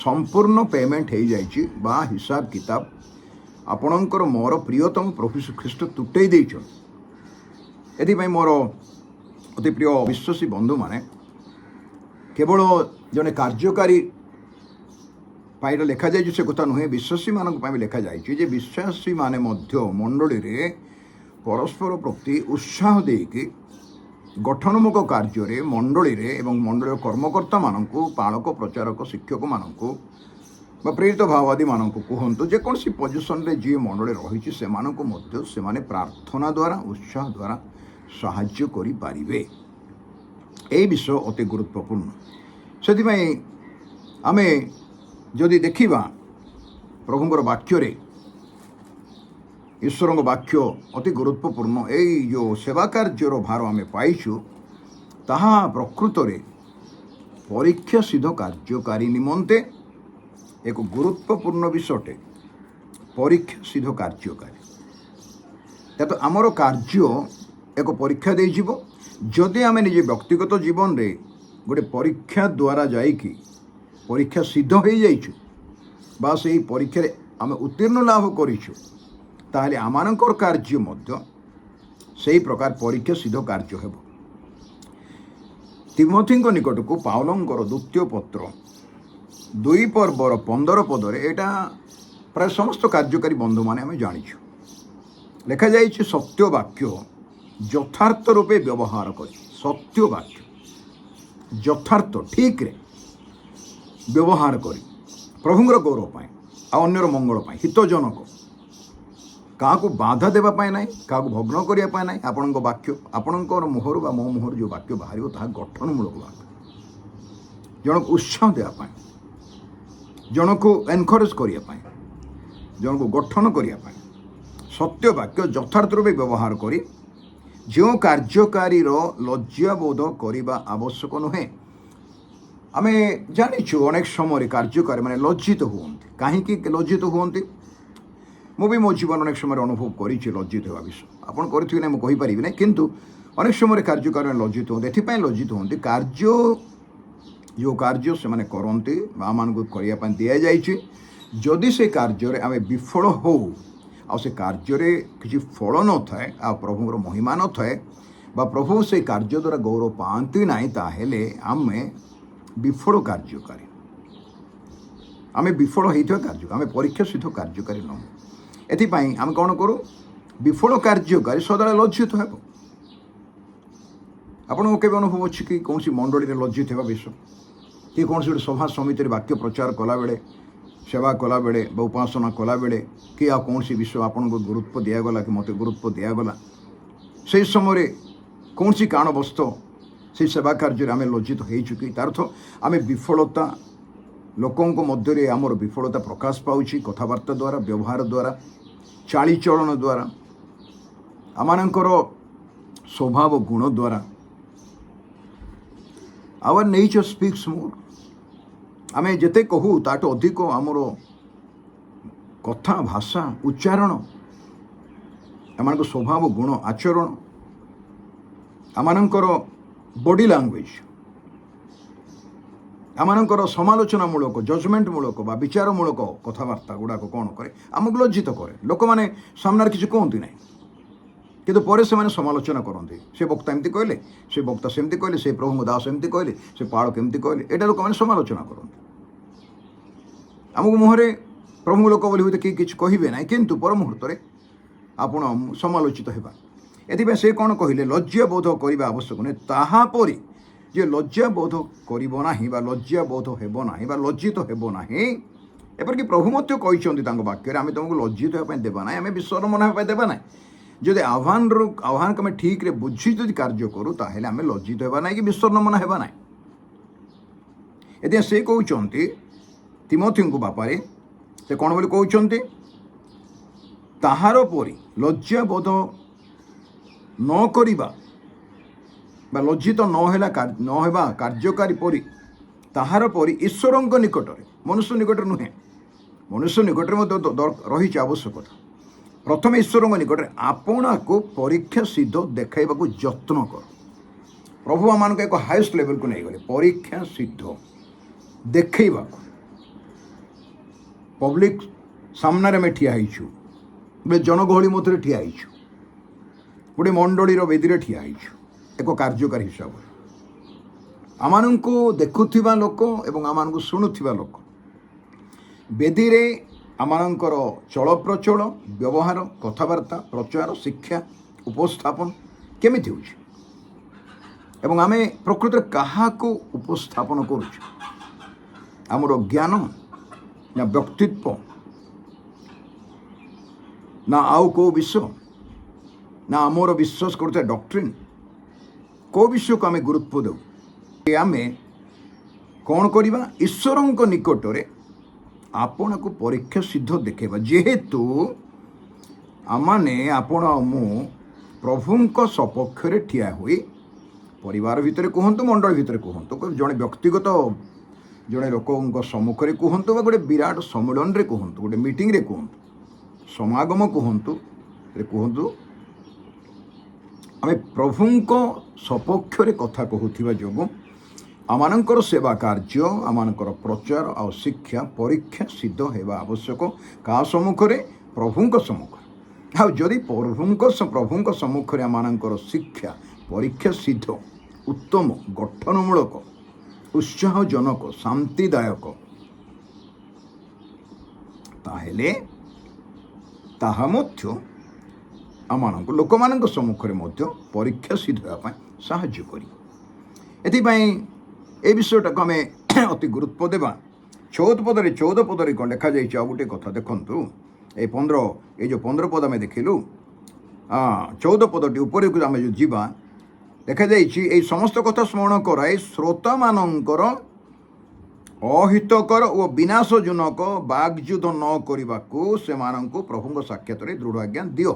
ସମ୍ପୂର୍ଣ୍ଣ ପେମେଣ୍ଟ ହୋଇଯାଇଛି ବା ହିସାବ କିତାବ ଆପଣଙ୍କର ମୋର ପ୍ରିୟତମ ପ୍ରଭୁ ଖ୍ରୀଷ୍ଟ ତୁଟେଇ ଦେଇଛନ୍ତି। ଏଥିପାଇଁ ମୋର ଅତି ପ୍ରିୟ ବିଶ୍ୱାସୀ ବନ୍ଧୁମାନେ, କେବଳ ଜଣେ କାର୍ଯ୍ୟକାରୀ ପାଇଁ ଲେଖାଯାଇଛି ସେ କଥା ନୁହେଁ, ବିଶ୍ୱାସୀମାନଙ୍କ ପାଇଁ ବି ଲେଖାଯାଇଛି ଯେ ବିଶ୍ୱାସୀମାନେ ମଧ୍ୟ ମଣ୍ଡଳୀରେ ପରସ୍ପର ପ୍ରତି ଉତ୍ସାହ ଦେଇକି ଗଠନମୂଳକ କାର୍ଯ୍ୟରେ ମଣ୍ଡଳୀରେ ଏବଂ ମଣ୍ଡଳୀର କର୍ମକର୍ତ୍ତାମାନଙ୍କୁ, ପାଳକ, ପ୍ରଚାରକ, ଶିକ୍ଷକମାନଙ୍କୁ ବା ପ୍ରେରିତ ଭାବବାଦୀମାନଙ୍କୁ କୁହନ୍ତୁ, ଯେକୌଣସି ପୋଜିସନରେ ଯିଏ ମଣ୍ଡଳୀ ରହିଛି ସେମାନଙ୍କୁ ମଧ୍ୟ ସେମାନେ ପ୍ରାର୍ଥନା ଦ୍ୱାରା, ଉତ୍ସାହ ଦ୍ୱାରା ସାହାଯ୍ୟ କରିପାରିବେ। ଏହି ବିଷୟ ଅତି ଗୁରୁତ୍ୱପୂର୍ଣ୍ଣ। ସେଥିପାଇଁ ଆମେ ଯଦି ଦେଖିବା ପ୍ରଭୁଙ୍କର ବାକ୍ୟରେ, ଈଶ୍ୱରଙ୍କ ବାକ୍ୟ ଅତି ଗୁରୁତ୍ୱପୂର୍ଣ୍ଣ। ଏଇ ଯେଉଁ ସେବା କାର୍ଯ୍ୟର ଭାର ଆମେ ପାଇଛୁ ତାହା ପ୍ରକୃତରେ ପରୀକ୍ଷା ସିଦ୍ଧ କାର୍ଯ୍ୟକାରୀ ନିମନ୍ତେ ଏକ ଗୁରୁତ୍ୱପୂର୍ଣ୍ଣ ବିଷୟଟେ। ପରୀକ୍ଷା ସିଦ୍ଧ କାର୍ଯ୍ୟକାରୀ, ତେବେ ଆମର କାର୍ଯ୍ୟ ଏକ ପରୀକ୍ଷା ଦେଇଯିବ। ଯଦି ଆମେ ନିଜେ ବ୍ୟକ୍ତିଗତ ଜୀବନରେ ଗୋଟେ ପରୀକ୍ଷା ଦ୍ୱାରା ଯାଇକି ପରୀକ୍ଷା ସିଦ୍ଧ ହୋଇଯାଇଛୁ ବା ସେହି ପରୀକ୍ଷାରେ ଆମେ ଉତ୍ତୀର୍ଣ୍ଣ ଲାଭ କରିଛୁ, ତାହେଲେ ଆମମାନଙ୍କର କାର୍ଯ୍ୟ ମଧ୍ୟ ସେହି ପ୍ରକାର ପରୀକ୍ଷା ସିଦ୍ଧ କାର୍ଯ୍ୟ ହେବ। ତିମୋଥୀଙ୍କ ନିକଟକୁ ପାଉଲଙ୍କର ଦ୍ୱିତୀୟ ପତ୍ର 2 ପର୍ବର 15 ପଦରେ, ଏଇଟା ପ୍ରାୟ ସମସ୍ତ କାର୍ଯ୍ୟକାରୀ ବନ୍ଧୁମାନେ ଆମେ ଜାଣିଛୁ, ଲେଖାଯାଇଛି ସତ୍ୟ ବାକ୍ୟ ଯଥାର୍ଥ ରୂପେ ବ୍ୟବହାର କରି, ସତ୍ୟ ବାକ୍ୟ ଯଥାର୍ଥ ଠିକ୍ରେ ବ୍ୟବହାର କରି ପ୍ରଭୁଙ୍କର ଗୌରବ ପାଇଁ ଆଉ ଅନ୍ୟର ମଙ୍ଗଳ ପାଇଁ, ହିତଜନକ, କାହାକୁ ବାଧା ଦେବା ପାଇଁ ନାହିଁ, କାହାକୁ ଭଗ୍ନ କରିବା ପାଇଁ ନାହିଁ। ଆପଣଙ୍କ ବାକ୍ୟ, ଆପଣଙ୍କର ମୁହଁରୁ ବା ମୋ ମୁହଁରୁ ଯେଉଁ ବାକ୍ୟ ବାହାରିବ ତାହା ଗଠନମୂଳକ ବାକ୍ୟ, ଜଣକୁ ଉତ୍ସାହ ଦେବା ପାଇଁ, ଜଣକୁ ଏନକରେଜ କରିବା ପାଇଁ, ଜଣକୁ ଗଠନ କରିବା ପାଇଁ ସତ୍ୟ ବାକ୍ୟ ଯଥାର୍ଥ ରୂପେ ବ୍ୟବହାର କରି ଯେଉଁ କାର୍ଯ୍ୟକାରୀର ଲଜ୍ଜାବୋଧ କରିବା ଆବଶ୍ୟକ ନୁହେଁ। ଆମେ ଜାଣିଛୁ ଅନେକ ସମୟରେ କାର୍ଯ୍ୟକାରୀମାନେ ଲଜ୍ଜିତ ହୁଅନ୍ତି। କାହିଁକି ଲଜ୍ଜିତ ହୁଅନ୍ତି? ମୁଁ ବି ମୋ ଜୀବନ ଅନେକ ସମୟରେ ଅନୁଭବ କରିଛି ଲଜ୍ଜିତ ହେବା ବିଷୟ। ଆପଣ କରିଥିବେ ନାହିଁ ମୁଁ କହିପାରିବି ନାହିଁ, କିନ୍ତୁ ଅନେକ ସମୟରେ କାର୍ଯ୍ୟକାରୀମାନେ ଲଜ୍ଜିତ ହୁଅନ୍ତି। ଏଥିପାଇଁ ଲଜ୍ଜିତ ହୁଅନ୍ତି, ଯେଉଁ କାର୍ଯ୍ୟ ସେମାନେ କରନ୍ତି ବା ଆମମାନଙ୍କୁ କରିବା ପାଇଁ ଦିଆଯାଇଛି, ଯଦି ସେ କାର୍ଯ୍ୟରେ ଆମେ ବିଫଳ ହଉ ଆଉ ସେ କାର୍ଯ୍ୟରେ କିଛି ଫଳ ନଥାଏ ଆଉ ପ୍ରଭୁଙ୍କର ମହିମା ନଥାଏ ବା ପ୍ରଭୁ ସେ କାର୍ଯ୍ୟ ଦ୍ୱାରା ଗୌରବ ପାଆନ୍ତି ନାହିଁ, ତାହେଲେ ଆମେ ବିଫଳ କାର୍ଯ୍ୟକାରୀ, ଆମେ ବିଫଳ ହେଇଥିବା କାର୍ଯ୍ୟ, ଆମେ ପରୀକ୍ଷା ସିଦ୍ଧ କାର୍ଯ୍ୟକାରୀ ନୁହଁ। ଏଥିପାଇଁ ଆମେ କ'ଣ କରୁ? ବିଫଳ କାର୍ଯ୍ୟକାରୀ ସଦାବେଳେ ଲଜ୍ଜିତ ହେବ। ଆପଣଙ୍କୁ କେବେ ଅନୁଭବ ଅଛି କି କୌଣସି ମଣ୍ଡଳୀରେ ଲଜ୍ଜିତ ହେବା ବିଷୟ, କି କୌଣସି ଗୋଟେ ସଭା ସମିତିରେ ବାକ୍ୟ ପ୍ରଚାର କଲାବେଳେ, ସେବା କଲାବେଳେ ବା ଉପାସନା କଲାବେଳେ, କି ଆଉ କୌଣସି ବିଷୟ ଆପଣଙ୍କୁ ଗୁରୁତ୍ୱ ଦିଆଗଲା କି ମୋତେ ଗୁରୁତ୍ୱ ଦିଆଗଲା, ସେହି ସମୟରେ କୌଣସି କାରଣବଶତଃ ସେହି ସେବା କାର୍ଯ୍ୟରେ ଆମେ ଲଜ୍ଜିତ ହେଇଛୁ କି? ତାର ଅର୍ଥ ଆମେ ବିଫଳତା, ଲୋକଙ୍କ ମଧ୍ୟରେ ଆମର ବିଫଳତା ପ୍ରକାଶ ପାଉଛି କଥାବାର୍ତ୍ତା ଦ୍ୱାରା, ବ୍ୟବହାର ଦ୍ୱାରା, ଚାଳିଚଳନ ଦ୍ୱାରା, ଆମମାନଙ୍କର ସ୍ୱଭାବ ଗୁଣ ଦ୍ୱାରା। ଆୱାର ନେଚର ସ୍ପିକ୍ସ ମୋର୍। ଆମେ ଯେତେ କହୁ ତାଠୁ ଅଧିକ ଆମର କଥା, ଭାଷା, ଉଚ୍ଚାରଣ, ଏମାନଙ୍କ ସ୍ୱଭାବ ଗୁଣ, ଆଚରଣ, ଆମମାନଙ୍କର ବଡି ଲାଙ୍ଗୁଏଜ, ଆମମାନଙ୍କର ସମାଲୋଚନାମୂଳକ ଜଜମେଣ୍ଟମୂଳକ ବା ବିଚାରମୂଳକ କଥାବାର୍ତ୍ତା ଗୁଡ଼ାକ କ'ଣ କରେ, ଆମକୁ ଲଜ୍ଜିତ କରେ। ଲୋକମାନେ ସାମ୍ନାରେ କିଛି କୁହନ୍ତି ନାହିଁ, କିନ୍ତୁ ପରେ ସେମାନେ ସମାଲୋଚନା କରନ୍ତି। ସେ ବକ୍ତା ଏମିତି କହିଲେ, ସେ ବକ୍ତା ସେମିତି କହିଲେ, ସେ ପ୍ରଭୁଙ୍କ ଦାସ ଏମିତି କହିଲେ, ସେ ପାଳ କେମିତି କହିଲେ, ଏଇଟା ଲୋକମାନେ ସମାଲୋଚନା କରନ୍ତି। ଆମକୁ ମୁହଁରେ ପ୍ରଭୁଙ୍କ ଲୋକ ବୋଲି ହୁଏତ କେହି କିଛି କହିବେ ନାହିଁ, କିନ୍ତୁ ପର ମୁହୂର୍ତ୍ତରେ ଆପଣ ସମାଲୋଚିତ ହେବା। ଏଥିପାଇଁ ସେ କ'ଣ କହିଲେ, ଲଜ୍ଜାବୋଧ କରିବା ଆବଶ୍ୟକ ନୁହେଁ। ତାହାପରେ ଯେ ଲଜ୍ଜାବୋଧ କରିବ ନାହିଁ ବା ଲଜ୍ଜାବୋଧ ହେବ ନାହିଁ ବା ଲଜ୍ଜିତ ହେବ ନାହିଁ, ଏପରିକି ପ୍ରଭୁ ମଧ୍ୟ କହିଛନ୍ତି ତାଙ୍କ ବାକ୍ୟରେ, ଆମେ ତୁମକୁ ଲଜ୍ଜିତ ହେବା ପାଇଁ ଦେବା ନାହିଁ, ଆମେ ବିଶ୍ୱାସମାନ ହେବା ପାଇଁ ଦେବା ନାହିଁ। ଯଦି ଆହ୍ୱାନକୁ ଆମେ ଠିକ୍ରେ ବୁଝି ଯଦି କାର୍ଯ୍ୟ କରୁ, ତାହେଲେ ଆମେ ଲଜ୍ଜିତ ହେବା ନାହିଁ କି ବିଶ୍ୱାସମାନ ହେବା ନାହିଁ। ଏଥିପାଇଁ ସେ କହୁଛନ୍ତି ତିମୋଥୀଙ୍କୁ ବାପାରେ, ସେ କ'ଣ ବୋଲି କହୁଛନ୍ତି, ତାହାର ପରି ଲଜ୍ଜାବୋଧ ନ କରିବା ବା ଲଜ୍ଜିତ ନ ହେବା କାର୍ଯ୍ୟକାରୀ ପରି ତାହାର ପରି ଈଶ୍ୱରଙ୍କ ନିକଟରେ, ମନୁଷ୍ୟ ନିକଟରେ ନୁହେଁ, ମନୁଷ୍ୟ ନିକଟରେ ମଧ୍ୟ ରହିଛି ଆବଶ୍ୟକତା। ପ୍ରଥମେ ଈଶ୍ୱରଙ୍କ ନିକଟରେ ଆପଣାକୁ ପରୀକ୍ଷା ସିଦ୍ଧ ଦେଖାଇବାକୁ ଯତ୍ନ କର। ପ୍ରଭୁ ଆମମାନଙ୍କୁ ଏକ ହାଏଷ୍ଟ ଲେଭେଲକୁ ନେଇଗଲେ, ପରୀକ୍ଷା ସିଦ୍ଧ ଦେଖାଇବାକୁ। ପବ୍ଲିକ୍ ସାମ୍ନାରେ ଆମେ ଠିଆ ହେଇଛୁ, ଗୋଟେ ଜନଗହଳି ମଧ୍ୟରେ ଠିଆ ହେଇଛୁ, ଗୋଟେ ମଣ୍ଡଳୀର ବେଦୀରେ ଠିଆ ହେଇଛୁ ଏକ କାର୍ଯ୍ୟକାରୀ ହିସାବରେ। ଆମମାନଙ୍କୁ ଦେଖୁଥିବା ଲୋକ ଏବଂ ଆମମାନଙ୍କୁ ଶୁଣୁଥିବା ଲୋକ, ବେଦୀରେ ଆମମାନଙ୍କର ଚଳପ୍ରଚଳ, ବ୍ୟବହାର, କଥାବାର୍ତ୍ତା, ପ୍ରଚାର, ଶିକ୍ଷା, ଉପସ୍ଥାପନ କେମିତି ହେଉଛି ଏବଂ ଆମେ ପ୍ରକୃତରେ କାହାକୁ ଉପସ୍ଥାପନ କରୁଛୁ? ଆମର ଜ୍ଞାନ ନା ବ୍ୟକ୍ତିତ୍ୱ ନା ଆଉ କେଉଁ ବିଷୟ ନା ଆମର ବିଶ୍ୱାସ କରୁଥିବା ଡକ୍ଟ୍ରିନ୍, କେଉଁ ବିଷୟକୁ ଆମେ ଗୁରୁତ୍ୱ ଦେଉ? ଆମେ କ'ଣ କରିବା? ଈଶ୍ୱରଙ୍କ ନିକଟରେ ଆପଣଙ୍କୁ ପରୀକ୍ଷା ସିଦ୍ଧ ଦେଖାଇବା। ଯେହେତୁ ଆମମାନେ, ଆପଣ ଆଉ ମୁଁ ପ୍ରଭୁଙ୍କ ସପକ୍ଷରେ ଠିଆ ହୋଇ, ପରିବାର ଭିତରେ କୁହନ୍ତୁ, ମଣ୍ଡଳୀ ଭିତରେ କୁହନ୍ତୁ, ଜଣେ ବ୍ୟକ୍ତିଗତ ଜଣେ ଲୋକଙ୍କ ସମ୍ମୁଖରେ କୁହନ୍ତୁ ବା ଗୋଟେ ବିରାଟ ସମ୍ମିଳନୀରେ କୁହନ୍ତୁ, ଗୋଟେ ମିଟିଂରେ କୁହନ୍ତୁ, ସମାଗମ କୁହନ୍ତୁ, ଆମେ ପ୍ରଭୁଙ୍କ ସପକ୍ଷରେ କଥା କହୁଥିବା ଯୋଗୁଁ ଆମମାନଙ୍କର ସେବା କାର୍ଯ୍ୟ, ଆମମାନଙ୍କର ପ୍ରଚାର ଆଉ ଶିକ୍ଷା ପରୀକ୍ଷା ସିଦ୍ଧ ହେବା ଆବଶ୍ୟକ। କାହା ସମ୍ମୁଖରେ? ପ୍ରଭୁଙ୍କ ସମ୍ମୁଖରେ। ଆଉ ଯଦି ପ୍ରଭୁଙ୍କ ସମ୍ମୁଖରେ ଆମମାନଙ୍କର ଶିକ୍ଷା ପରୀକ୍ଷା ସିଦ୍ଧ, ଉତ୍ତମ, ଗଠନମୂଳକ, ଉତ୍ସାହଜନକ, ଶାନ୍ତିଦାୟକ, ତାହେଲେ ତାହା ମଧ୍ୟ ଆମମାନଙ୍କୁ ଲୋକମାନଙ୍କ ସମ୍ମୁଖରେ ମଧ୍ୟ ପରୀକ୍ଷା ସିଦ୍ଧ ହେବା ପାଇଁ ସାହାଯ୍ୟ କରିବ। ଏଥିପାଇଁ ଏ ବିଷୟଟାକୁ ଆମେ ଅତି ଗୁରୁତ୍ୱ ଦେବା। 14 ପଦରେ କ'ଣ ଲେଖାଯାଇଛି? ଆଉ ଗୋଟେ କଥା ଦେଖନ୍ତୁ, ଏଇ ଯେଉଁ 15 ପଦ ଆମେ ଦେଖିଲୁ, 14 ପଦଟି ଉପରକୁ ଆମେ ଯେଉଁ ଯିବା, ଲେଖାଯାଇଛି, ଏଇ ସମସ୍ତ କଥା ସ୍ମରଣ କରାଇ ଶ୍ରୋତାମାନଙ୍କର ଅହିତକର ଓ ବିନାଶଜନକ ବାଗ୍ଯୁଦ୍ଧ ନ କରିବାକୁ ସେମାନଙ୍କୁ ପ୍ରଭୁଙ୍କ ସାକ୍ଷାତରେ ଦୃଢ଼ ଆଜ୍ଞା ଦିଅ।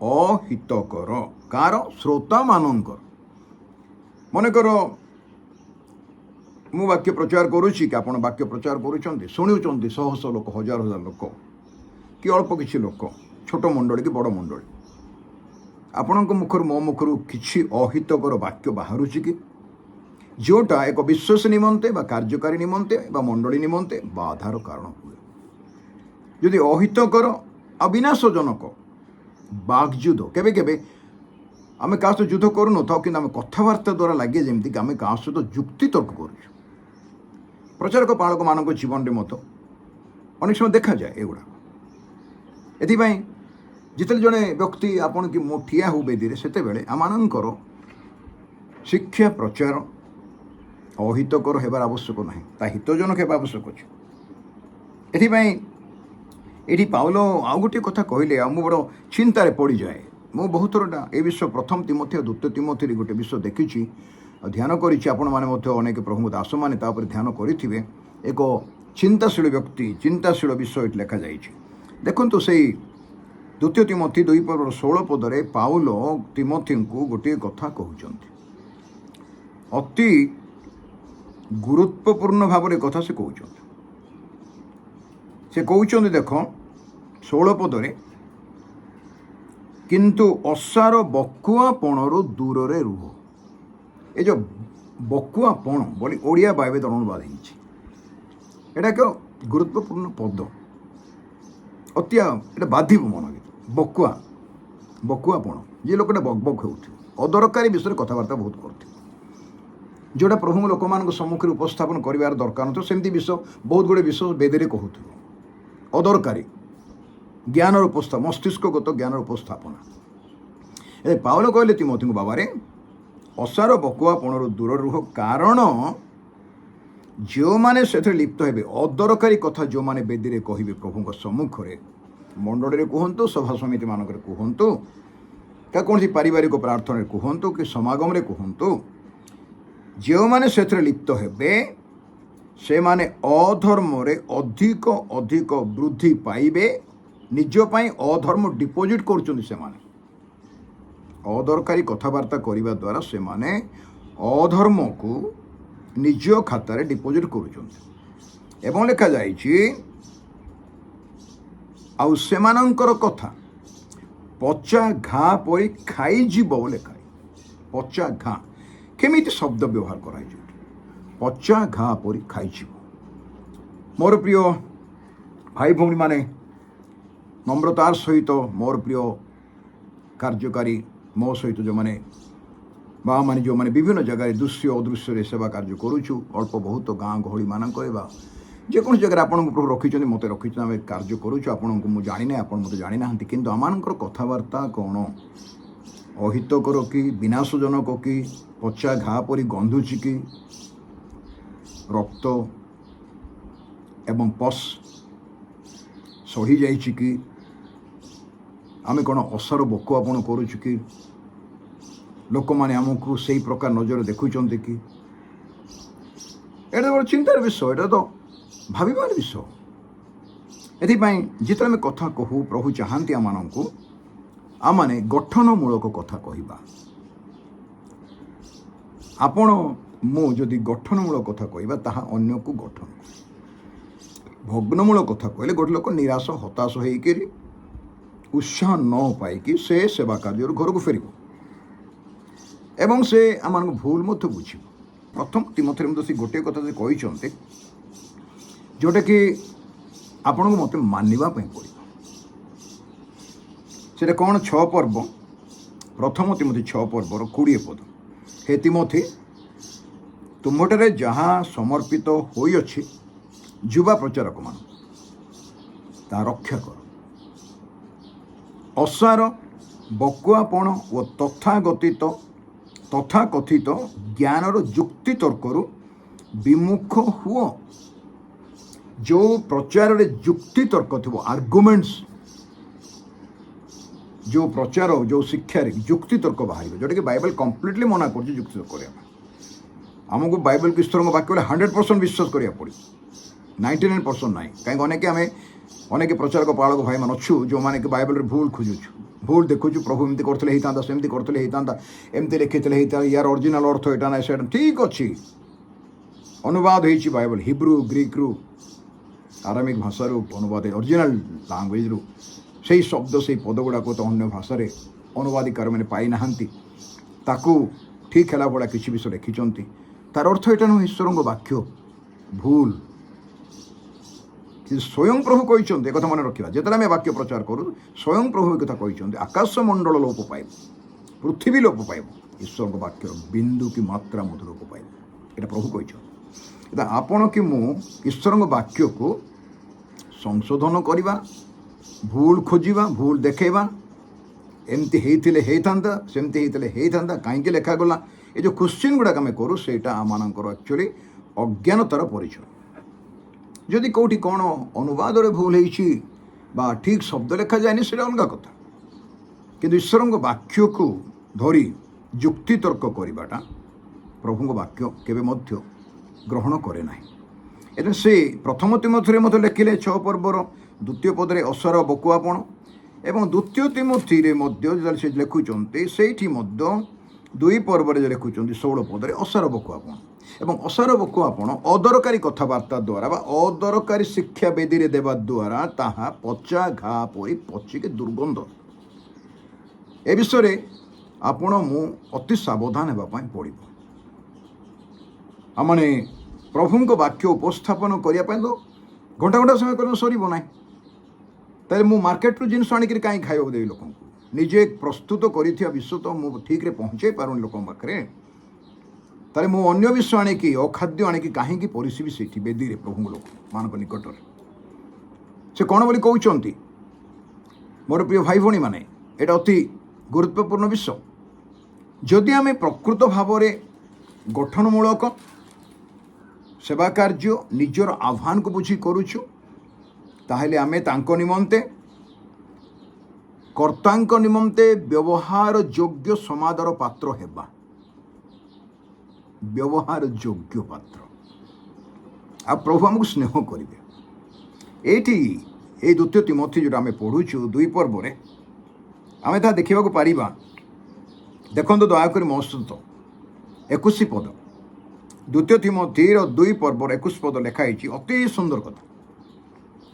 ଅହିତକର କାହାର? ଶ୍ରୋତାମାନଙ୍କର। ମନେକର ମୁଁ ବାକ୍ୟ ପ୍ରଚାର କରୁଛି କି ଆପଣ ବାକ୍ୟ ପ୍ରଚାର କରୁଛନ୍ତି, ଶୁଣୁଛନ୍ତି ଶହ ଶହ ଲୋକ, ହଜାର ହଜାର ଲୋକ କି ଅଳ୍ପ କିଛି ଲୋକ, ଛୋଟ ମଣ୍ଡଳୀ କି ବଡ଼ ମଣ୍ଡଳୀ, ଆପଣଙ୍କ ମୁଖରୁ ମୋ ମୁଖରୁ କିଛି ଅହିତକର ବାକ୍ୟ ବାହାରୁଛି କି? ଯେଉଁଟା ଏକ ବିଶ୍ୱାସ ନିମନ୍ତେ ବା କାର୍ଯ୍ୟକାରୀ ନିମନ୍ତେ ବା ମଣ୍ଡଳୀ ନିମନ୍ତେ ବାଧାର କାରଣ ହୁଏ। ଯଦି ଅହିତକର ଆଉ ବିନାଶଜନକ ବାଗ୍ଯୁଦ୍ଧ, କେବେ କେବେ ଆମେ କାହା ସହିତ ଯୁଦ୍ଧ କରୁନଥାଉ, କିନ୍ତୁ ଆମେ କଥାବାର୍ତ୍ତା ଦ୍ୱାରା ଲାଗେ ଯେମିତିକି ଆମେ କାହା ସହିତ ଯୁକ୍ତିତର୍କ କରୁଛୁ। ପ୍ରଚାରକ ପାଳକମାନଙ୍କ ଜୀବନରେ ମଧ୍ୟ ଅନେକ ସମୟ ଦେଖାଯାଏ ଏଗୁଡ଼ାକ। ଏଥିପାଇଁ ଯେତେବେଳେ ଜଣେ ବ୍ୟକ୍ତି ଆପଣ କି ମୁଁ ଠିଆ ହେଉ ବେଦୀରେ, ସେତେବେଳେ ଆମମାନଙ୍କର ଶିକ୍ଷା ପ୍ରଚାର ଅହିତକର ହେବାର ଆବଶ୍ୟକ ନାହିଁ, ତା ହିତଜନକ ହେବା ଆବଶ୍ୟକ ଅଛି। ଏଥିପାଇଁ ଏଠି ପାଉଲ ଆଉ ଗୋଟିଏ କଥା କହିଲେ, ଆଉ ମୁଁ ବଡ଼ ଚିନ୍ତାରେ ପଡ଼ିଯାଏ। ମୁଁ ବହୁତ ଥରଟା ଏ ବିଷୟ 1 ତିମୋଥୀ ଆଉ 2 ତିମୋଥୀରେ ଗୋଟେ ବିଷୟ ଦେଖିଛି ଆଉ ଧ୍ୟାନ କରିଛି। ଆପଣମାନେ ମଧ୍ୟ ଅନେକ ପ୍ରଭୁଙ୍କ ଦାସମାନେ ତା ଉପରେ ଧ୍ୟାନ କରିଥିବେ। ଏକ ଚିନ୍ତାଶୀଳ ବ୍ୟକ୍ତି, ଚିନ୍ତାଶୀଳ ବିଷୟ ଏଠି ଲେଖାଯାଇଛି। ଦେଖନ୍ତୁ, ସେଇ 2 ତିମୋଥୀ 2:16 ପଦରେ ପାଉଲ ତିମୋଥୀଙ୍କୁ ଗୋଟିଏ କଥା କହୁଛନ୍ତି। ଅତି ଗୁରୁତ୍ୱପୂର୍ଣ୍ଣ ଭାବରେ କଥା ସେ କହୁଛନ୍ତି। ସେ କହୁଛନ୍ତି, ଦେଖ 16 ପଦରେ, କିନ୍ତୁ ଅସାର ବକୁଆପଣରୁ ଦୂରରେ ରୁହ। ଏ ଯେଉଁ ବକୁଆପଣ ବୋଲି ଓଡ଼ିଆ ବାଇବେଲ ଅନୁବାଦ ହେଇଛି। ଏଇଟା ଏକ ଗୁରୁତ୍ୱପୂର୍ଣ୍ଣ ପଦ, ଅତି ଏଇଟା ବାଧିବ ମନ ଭିତରେ। ବକୁଆପଣ, ଯିଏ ଲୋକଟା ବକ୍ ହେଉଥିବ, ଅଦରକାରୀ ବିଷୟରେ କଥାବାର୍ତ୍ତା ବହୁତ କରୁଥିବ, ଯେଉଁଟା ପ୍ରଭୁଙ୍କ ଲୋକମାନଙ୍କ ସମ୍ମୁଖରେ ଉପସ୍ଥାପନ କରିବାର ଦରକାର ନଥିବ, ସେମିତି ବିଷୟ ବହୁତ ଗୁଡ଼ିଏ ବିଷୟ ବେଦରେ କହୁଥିବ, ଅଦରକାରୀ ଜ୍ଞାନର ମସ୍ତିଷ୍କଗତ ଜ୍ଞାନର ଉପସ୍ଥାପନା। ଏବେ ପାଉଲ କହିଲେ ତିମୋଥୀଙ୍କ ବାବାରେ ଅସାର ବକୁଆପଣରୁ ଦୂର ରୁହ, କାରଣ ଯେଉଁମାନେ ସେଥିରେ ଲିପ୍ତ ହେବେ, ଅଦରକାରୀ କଥା ଯେଉଁମାନେ ବେଦୀରେ କହିବେ ପ୍ରଭୁଙ୍କ ସମ୍ମୁଖରେ, ମଣ୍ଡଳୀରେ କୁହନ୍ତୁ, ସଭା ସମିତିମାନଙ୍କରେ କୁହନ୍ତୁ, କୌଣସି ପାରିବାରିକ ପ୍ରାର୍ଥନାରେ କୁହନ୍ତୁ କି ସମାଗମରେ କୁହନ୍ତୁ, ଯେଉଁମାନେ ସେଥିରେ ଲିପ୍ତ ହେବେ ସେମାନେ ଅଧର୍ମରେ ଅଧିକ ଅଧିକ ବୃଦ୍ଧି ପାଇବେ। ନିଜ ପାଇଁ ଅଧର୍ମ ଡିପୋଜିଟ୍ କରୁଛନ୍ତି। ସେମାନେ ଅଦରକାରୀ କଥାବାର୍ତ୍ତା କରିବା ଦ୍ୱାରା ସେମାନେ ଅଧର୍ମକୁ ନିଜ ଖାତାରେ ଡିପୋଜିଟ୍ କରୁଛନ୍ତି। ଏବଂ ଲେଖାଯାଇଛି, ଆଉ ସେମାନଙ୍କର କଥା ପଚା ଘା ପରି ଖାଇଯିବ ବୋଲି ଲେଖା। ପଚା ଘା, କେମିତି ଶବ୍ଦ ବ୍ୟବହାର କରାଯାଇଛି? ପଚା ଘା ପରି ଖାଇଯିବ। ମୋର ପ୍ରିୟ ଭାଇ ଭଉଣୀମାନେ, নম্রতার সহিত ମୋର ପ୍ରିୟ କାର୍ଯ୍ୟକାରୀ ମୋ ସହିତ ଯେଉଁମାନେ ବାମାନେ ଯେଉଁମାନେ ବିଭିନ୍ନ ଜାଗାରେ ଦୃଶ୍ୟ ଅଦୃଶ୍ୟରେ ସେବା କାର୍ଯ୍ୟ କରୁଛୁ, ଅଳ୍ପ ବହୁତ ଗାଁ ଗହଳିମାନଙ୍କରେ ବା ଯେକୌଣସି ଜାଗାରେ ଆପଣଙ୍କୁ ପ୍ରଭୁ ରଖିଛନ୍ତି, ମୋତେ ରଖିଛନ୍ତି, ଆମେ କାର୍ଯ୍ୟ କରୁଛୁ। ଆପଣଙ୍କୁ ମୁଁ ଜାଣିନାହିଁ, ଆପଣ ମୋତେ ଜାଣିନାହାନ୍ତି, କିନ୍ତୁ ଆମମାନଙ୍କର କଥାବାର୍ତ୍ତା କ'ଣ ଅହିତକର କି ବିନାଶଜନକ କି ପଚା ଘା ପରି ଗନ୍ଧୁଛି କି ରକ୍ତ ଏବଂ ପସ୍ ସଢ଼ି ଯାଇଛି କି ଆମେ କ'ଣ ଅସାର ବକୁଆପଣ କରୁଛୁ କି ଲୋକମାନେ ଆମକୁ ସେଇ ପ୍ରକାର ନଜର ଦେଖୁଛନ୍ତି କି? ଏଇଟା ଗୋଟେ ଚିନ୍ତାର ବିଷୟ, ଏଇଟା ତ ଭାବିବାର ବିଷୟ। ଏଥିପାଇଁ ଯେତେବେଳେ ଆମେ କଥା କହୁ, ପ୍ରଭୁ ଚାହାନ୍ତି ଆମମାନଙ୍କୁ ଆମମାନେ ଗଠନମୂଳକ କଥା କହିବା। ଆପଣ ମୁଁ ଯଦି ଗଠନମୂଳକ କଥା କହିବା, ତାହା ଅନ୍ୟକୁ ଗଠନ। ଭଗ୍ନମୂଳକ କଥା କହିଲେ ଗୋଟେ ଲୋକ ନିରାଶ ହତାଶ ହେଇକିରି ଉତ୍ସାହ ନ ପାଇକି ସେ ସେବା କାର୍ଯ୍ୟରୁ ଘରକୁ ଫେରିବ ଏବଂ ସେ ଆମମାନଙ୍କୁ ଭୁଲ ମଧ୍ୟ ବୁଝିବ। ପ୍ରଥମ ତିମୋଥୀରେ ମଧ୍ୟ ସେ ଗୋଟିଏ କଥା ସେ କହିଛନ୍ତି, ଯେଉଁଟାକି ଆପଣଙ୍କୁ ମୋତେ ମାନିବା ପାଇଁ ପଡ଼ିବ। ସେଟା କ'ଣ? 6 ପର୍ବ, ପ୍ରଥମ ତିମୋଥୀ 6 ପର୍ବର 20 ପଦ। ହେ ତିମୋଥୀ, ତୁମଠାରେ ଯାହା ସମର୍ପିତ ହୋଇଅଛି ଯୁବା ପ୍ରଚାରକମାନଙ୍କୁ ତାହା ରକ୍ଷା କର। ଅସାର ବକୁଆପଣ ଓ ତଥାକଥିତ ଜ୍ଞାନର ଯୁକ୍ତି ତର୍କରୁ ବିମୁଖ ହୁଅ। ଯେଉଁ ପ୍ରଚାରରେ ଯୁକ୍ତି ତର୍କ ଥିବ, ଆର୍ଗୁମେଣ୍ଟସ୍, ଯେଉଁ ପ୍ରଚାର ଯେଉଁ ଶିକ୍ଷାରେ ଯୁକ୍ତି ତର୍କ ବାହାରିବ, ଯେଉଁଟାକି ବାଇବେଲ କମ୍ପ୍ଲିଟଲି ମନା କରୁଛି ଯୁକ୍ତି ତର୍କ କରିବା ପାଇଁ। ଆମକୁ ବାଇବେଲକୁ ଈଶ୍ୱରଙ୍କ ବାକ୍ୟ ବୋଲେ 100% ବିଶ୍ୱାସ କରିବାକୁ ପଡ଼ିବ, 99% ନାହିଁ। କାହିଁକି ଅନେକ ପ୍ରଚାରକ ପାଳକ ଭାଇମାନେ ଅଛୁ ଯେଉଁମାନେ କି ବାଇବେଲରେ ଭୁଲ ଖୋଜୁଛୁ, ଭୁଲ ଦେଖୁଛୁ। ପ୍ରଭୁ ଏମିତି କରିଥିଲେ ହେଇଥାନ୍ତା, ସେମିତି କରିଥିଲେ ହେଇଥାନ୍ତା, ଏମିତି ଲେଖିଥିଲେ ହେଇଥାନ୍ତା, ୟାର ଅରିଜିନାଲ ଅର୍ଥ ଏଇଟା ନାହିଁ ସେଇଟା। ଠିକ୍ ଅଛି, ଅନୁବାଦ ହେଇଛି ବାଇବେଲ ହିବ୍ରୁ ଗ୍ରୀକରୁ ଆରାମିକ ଭାଷାରୁ ଅନୁବାଦ, ଅରିଜିନାଲ ଲାଙ୍ଗୁଏଜରୁ। ସେଇ ଶବ୍ଦ ସେଇ ପଦ ଗୁଡ଼ାକ ତ ଅନ୍ୟ ଭାଷାରେ ଅନୁବାଦିକାରମାନେ ପାଇନାହାନ୍ତି, ତାକୁ ଠିକ୍ ହେଲା ଭଳିଆ କିଛି ବିଷୟ ଲେଖିଛନ୍ତି। ତାର ଅର୍ଥ ଏଇଟା ନୁହେଁ ଈଶ୍ୱରଙ୍କ ବାକ୍ୟ ଭୁଲ। କିନ୍ତୁ ସ୍ୱୟଂ ପ୍ରଭୁ କହିଛନ୍ତି, ଏକଥା ମନେ ରଖିବା, ଯେତେବେଳେ ଆମେ ବାକ୍ୟ ପ୍ରଚାର କରୁ ସ୍ୱୟଂ ପ୍ରଭୁ ଏକଥା କହିଛନ୍ତି, ଆକାଶମଣ୍ଡଳ ଲୋପ ପାଇବ, ପୃଥିବୀ ଲୋପ ପାଇବ, ଈଶ୍ୱରଙ୍କ ବାକ୍ୟର ବିନ୍ଦୁ କି ମାତ୍ରା ମଧ୍ୟ ଲୋପ ପାଇବ। ଏଇଟା ପ୍ରଭୁ କହିଛନ୍ତି। ଏଟା ଆପଣ କି ମୁଁ ଈଶ୍ୱରଙ୍କ ବାକ୍ୟକୁ ସଂଶୋଧନ କରିବା, ଭୁଲ ଖୋଜିବା, ଭୁଲ ଦେଖାଇବା, ଏମିତି ହେଇଥିଲେ ହେଇଥାନ୍ତା, ସେମିତି ହେଇଥିଲେ ହେଇଥାନ୍ତା, କାହିଁକି ଲେଖାଗଲା, ଏ ଯେଉଁ କ୍ୱେଶ୍ଚିନ୍ ଗୁଡ଼ାକ ଆମେ କରୁ, ସେଇଟା ଆମମାନଙ୍କର ଆକ୍ଚୁଆଲି ଅଜ୍ଞାନତାର ପରିଚୟ। ଯଦି କେଉଁଠି କ'ଣ ଅନୁବାଦରେ ଭୁଲ ହେଇଛି ବା ଠିକ୍ ଶବ୍ଦ ଲେଖାଯାଏନି, ସେଇଟା ଅଲଗା କଥା। କିନ୍ତୁ ଈଶ୍ୱରଙ୍କ ବାକ୍ୟକୁ ଧରି ଯୁକ୍ତିତର୍କ କରିବାଟା ପ୍ରଭୁଙ୍କ ବାକ୍ୟ କେବେ ମଧ୍ୟ ଗ୍ରହଣ କରେ ନାହିଁ। ଏଥିରେ ସେ ପ୍ରଥମ ତିମୋଥୀରେ ମଧ୍ୟ ଲେଖିଲେ 6 ପର୍ବର 2 ପଦରେ ଅସାର ବକୁଆପଣ, ଏବଂ 2 ତିମୋଥୀରେ ମଧ୍ୟ ଯେତେବେଳେ ସେ ଲେଖୁଛନ୍ତି ସେଇଠି ମଧ୍ୟ 2 ପର୍ବରେ ଯେ ଲେଖୁଛନ୍ତି 16 ପଦରେ ଅସାର ବକୁଆପଣ। ଏବଂ ଅସାର ବକୁଆପଣ ଅଦରକାରୀ କଥାବାର୍ତ୍ତା ଦ୍ୱାରା ବା ଅଦରକାରୀ ଶିକ୍ଷା ବେଦୀରେ ଦେବା ଦ୍ୱାରା ତାହା ପଚା ଘା ପରି ପଚିକି ଦୁର୍ଗନ୍ଧ। ଏ ବିଷୟରେ ଆପଣ ମୁଁ ଅତି ସାବଧାନ ହେବା ପାଇଁ ପଡ଼ିବ। आमने प्रभु को वाक्य उपस्थापन करने तो घंटा घंटा समय कर सरब ना तेरे मु मार्केट जिनस आणिक कहीं खाइबा देवी लोक निजे प्रस्तुत कर विश्व तो मुझे ठीक पहुँचे पारुनि लोक पाखे ताले मु अन्य विश्व आणिकी अखाद्य आणिकी कहीं परिशिबी से बेदी रे प्रभु लोक मान निकट से कौन बोली कहते मोर प्रिय भाई भणी मैंने यहाँ अति गुरुत्वपूर्ण विषय जदि आम प्रकृत भाव में गठनमूलक सेवा कार्य निजर आह्वान को बुझी करुचु ताहले आमे तांको निमंते कर्तांको निमंते व्यवहार योग्य समादर पात्र हेबा व्यवहार योग्य पात्र आ प्रभु आमको स्नेह करेंगे ये द्वितीय तिमोथी जो आम पढ़ुचु 2 पर्व में आम ता देखा पारिबा देखो दयाक मो सहित 21 पद द्वितीय तिमोथीर 2 पर्व 21 पद लिखाई अति सुंदर कथा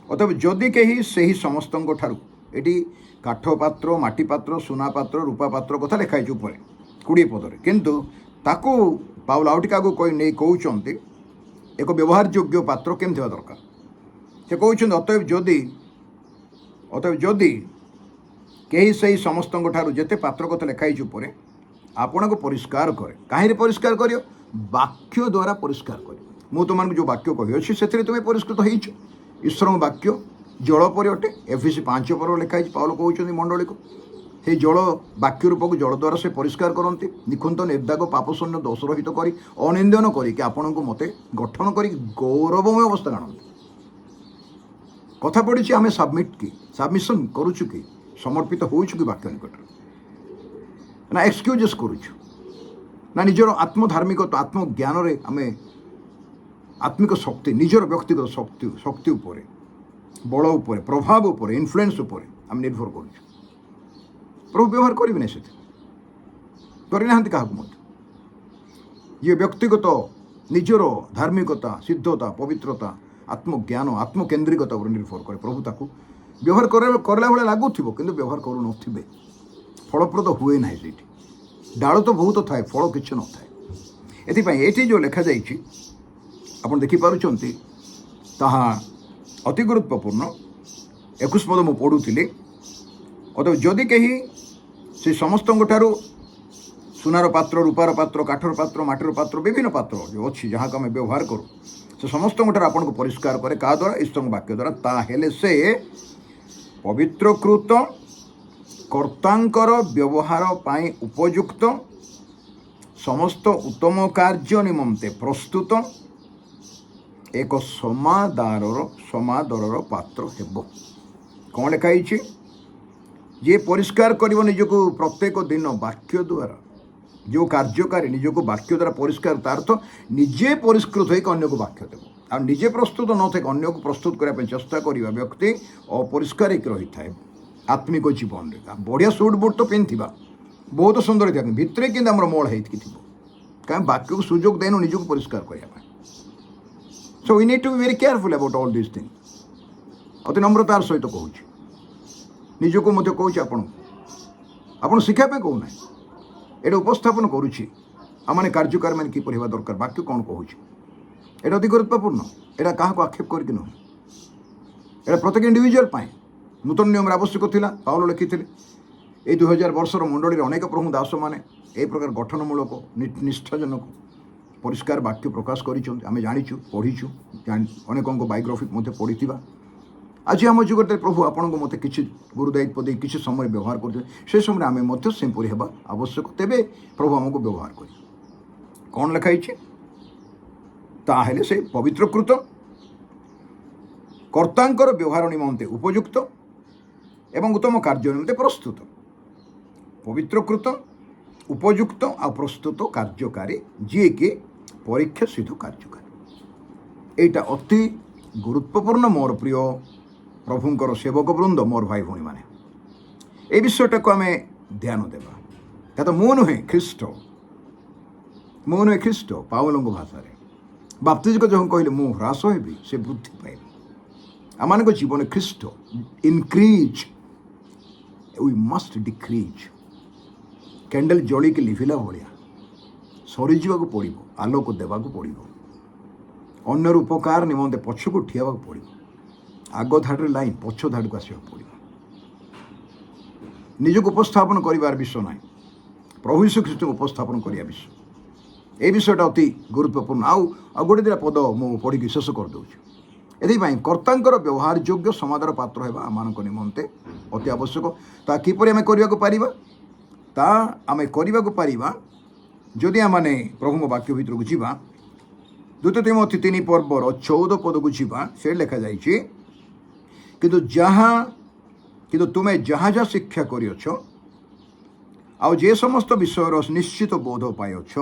अतएव जदि कहीं से समस्त ये काठ पात्र माटी पात्र सुना पात्र रूपा पात्र कथा लिखाई ऊपर 20 पदरे किंतु ताकू पाउल आउट आगे नहीं कहते एक व्यवहार योग्य पात्र केमती होगा दरकार से कहते अतएव जदि कहीं से समस्त जिते पात्र कथा लिखाई ऊपर आपण को परिष्कार करे कहीं परिष्कार कर वाक्य द्वारा परिष्कार कर मु तुम जो वाक्य कही से तुम्हें परिष्कृत हो ईश्वर वाक्य जल पर अटे एफिसी 5 पर्व लिखाई पाउल कहते मंडली को से जल वाक्य रूप को जल द्वारा से परिष्कार करते निखुंत निर्दाग पापशून्य दोष रहित कर अनिंदन करके आपण को मत गठन कर गौरवमय अवस्था आनते कथा पड़ी आम सबमिट की सबमिशन करुचु कि समर्पित होचु कि वाक्य निकट ना एक्सक्यूजेस करुचु ना निजर आत्मधार्मिक आत्मज्ञान रे आम आत्मिक शक्ति निजर व्यक्तिगत शक्ति उपर बल उपर प्रभाव उपर इन्फ्लुएंस उपर आम निर्भर करुचु प्रभु व्यवहार करेंगे से करना क्या ये व्यक्तिगत निजर धार्मिकता सिद्धता पवित्रता आत्मज्ञान आत्मकेन्द्रिकता पर निर्भर करे प्रभु ताकू व्यवहार करला भाई लगुथ कि व्यवहार करू नथिबे फलप्रद हुए ना से डाल तो बहुत थाए फल किसी न थाए ये जो लिखा जाइए आप देखिपुंट ताहा अति गुरुत्वपूर्ण 21 पद मु पढ़ुली अतएव जदि कहीं से समस्त सुनार पात्र रूपार पात्र काठर पात्र माटर पात्र विभिन्न पात्र जो अच्छी जहाँ को आम व्यवहार करूँ से समस्त आपन को परिष्कार करे क्या द्वारा ईश्वर वाक्य द्वारा ताहेले से पवित्रकृत कर्तांकर व्यवहार पाई उपयुक्त समस्त उत्तम कार्य निमंते प्रस्तुत एक समादर पात्र हेब कौन लिखाई जे परिष्कार कर निजको प्रत्येक दिन वाक्य द्वारा जो कार्यकारी निजको वाक्य द्वारा परिष्कार तार तो निजे परिष्कृत होकर अन्य को वाक्य देव आ निजे प्रस्तुत न थे अन्य को प्रस्तुत करने चेष्टा करवा व्यक्ति अपरिष्कार रही था आत्मिक जीवन में बढ़िया सुट बुट तो पिंधा बहुत सुंदर था भितर कि मल होती कहीं वाक्य को सुजोग देनु निजको परिष्कार करने so we need to be very careful about all this thing अति नम्रतार सहित कहूँ निजको मध्य कहूँ आपण शिखापे कहूना ये उपस्थापन करुच्ची आम कार्यकारी मैंने किपर होगा दरकार वाक्य कौन कहूँ ये अति गुरुत्वपूर्ण यहाँ क्या आक्षेप करके नुह ये प्रत्येक इंडिविजुअल नूतन नियम आवश्यक था पाउल लिखी ये 2000 वर्षर मंडली अनेक प्रभु दास मैंने यही प्रकार गठनमूलक निष्ठाजनक परिष्कार वाक्य प्रकाश करें जाचु पढ़ीचु अनेक बायोग्राफी पढ़ी आज आम जुगटे प्रभु आपण को मत कि गुरुदायित्व दे किसी समय व्यवहार कर समय आम सेपरी होगा आवश्यक तेरे प्रभु आमको व्यवहार कर कौन लिखाई ताहेले से पवित्रकृत कर्तांकर व्यवहार निमंते उपयुक्त एवं उत्तम कार्य निमंते प्रस्तुत पवित्रकृत उपयुक्त आ प्रस्तुत कार्यकारी जी कि परीक्षा सिद्ध कार्यकारी यहाँ अति गुरुत्वपूर्ण मोर प्रिय प्रभुंकर सेवक वृंद मोर भाई भणी मैंने ये विषयटा को आम ध्यान देवा क्या तो मु नुहे ख्रीष्ट मु नुहे ख्रीष्ट पावल भाषा बाप्तिज जो कहले मु ह्रास हेबी से वृद्धि पाइबी आम जीवन ख्रीष्ट increase we must decrease candle जड़ी के लिभिला भाया ସରିଯିବାକୁ ପଡ଼ିବ, ଆଲୋକ ଦେବାକୁ ପଡ଼ିବ, ଅନ୍ୟର ଉପକାର ନିମନ୍ତେ ପଛକୁ ଠିଆ ହେବାକୁ ପଡ଼ିବ, ଆଗ ଧାଡ଼ିରେ ଲାଇନ୍ ପଛ ଧାଡ଼ିକୁ ଆସିବାକୁ ପଡ଼ିବ। ନିଜକୁ ଉପସ୍ଥାପନ କରିବାର ବିଷୟ ନାହିଁ, ପ୍ରଭୁ ଯୀଶୁ ଖ୍ରୀଷ୍ଟଙ୍କୁ ଉପସ୍ଥାପନ କରିବା ବିଷୟ। এই বিষয়টা অতি গুরুত্বপূর্ণ। ଆଉ ଗୋଟେ ଦୁଇଟା ପଦ ମୁଁ ପଢ଼ିକି ଶେଷ କରିଦେଉଛି। ଏଥିପାଇଁ କର୍ତ୍ତାଙ୍କର ବ୍ୟବହାର ଯୋଗ୍ୟ ସମାଧାନ ପାତ୍ର ହେବା ଆମମାନଙ୍କ ନିମନ୍ତେ ଅତି ଆବଶ୍ୟକ। ତାହା କିପରି ଆମେ କରିବାକୁ ପାରିବା? ତାହା ଆମେ କରିବାକୁ ପାରିବା ଯଦି ଆମମାନେ ପ୍ରଭୁଙ୍କ ବାକ୍ୟ ଭିତରକୁ ଯିବା। 2 ତିମୋଥୀ 3 ପର୍ବର 14 ପଦକୁ ଯିବା। ସେ ଲେଖାଯାଇଛି, କିନ୍ତୁ ତୁମେ ଯାହା ଯାହା ଶିକ୍ଷା କରିଅଛ ଆଉ ଯେ ସମସ୍ତ ବିଷୟର ନିଶ୍ଚିତ ବୋଧ ପାଇଅଛ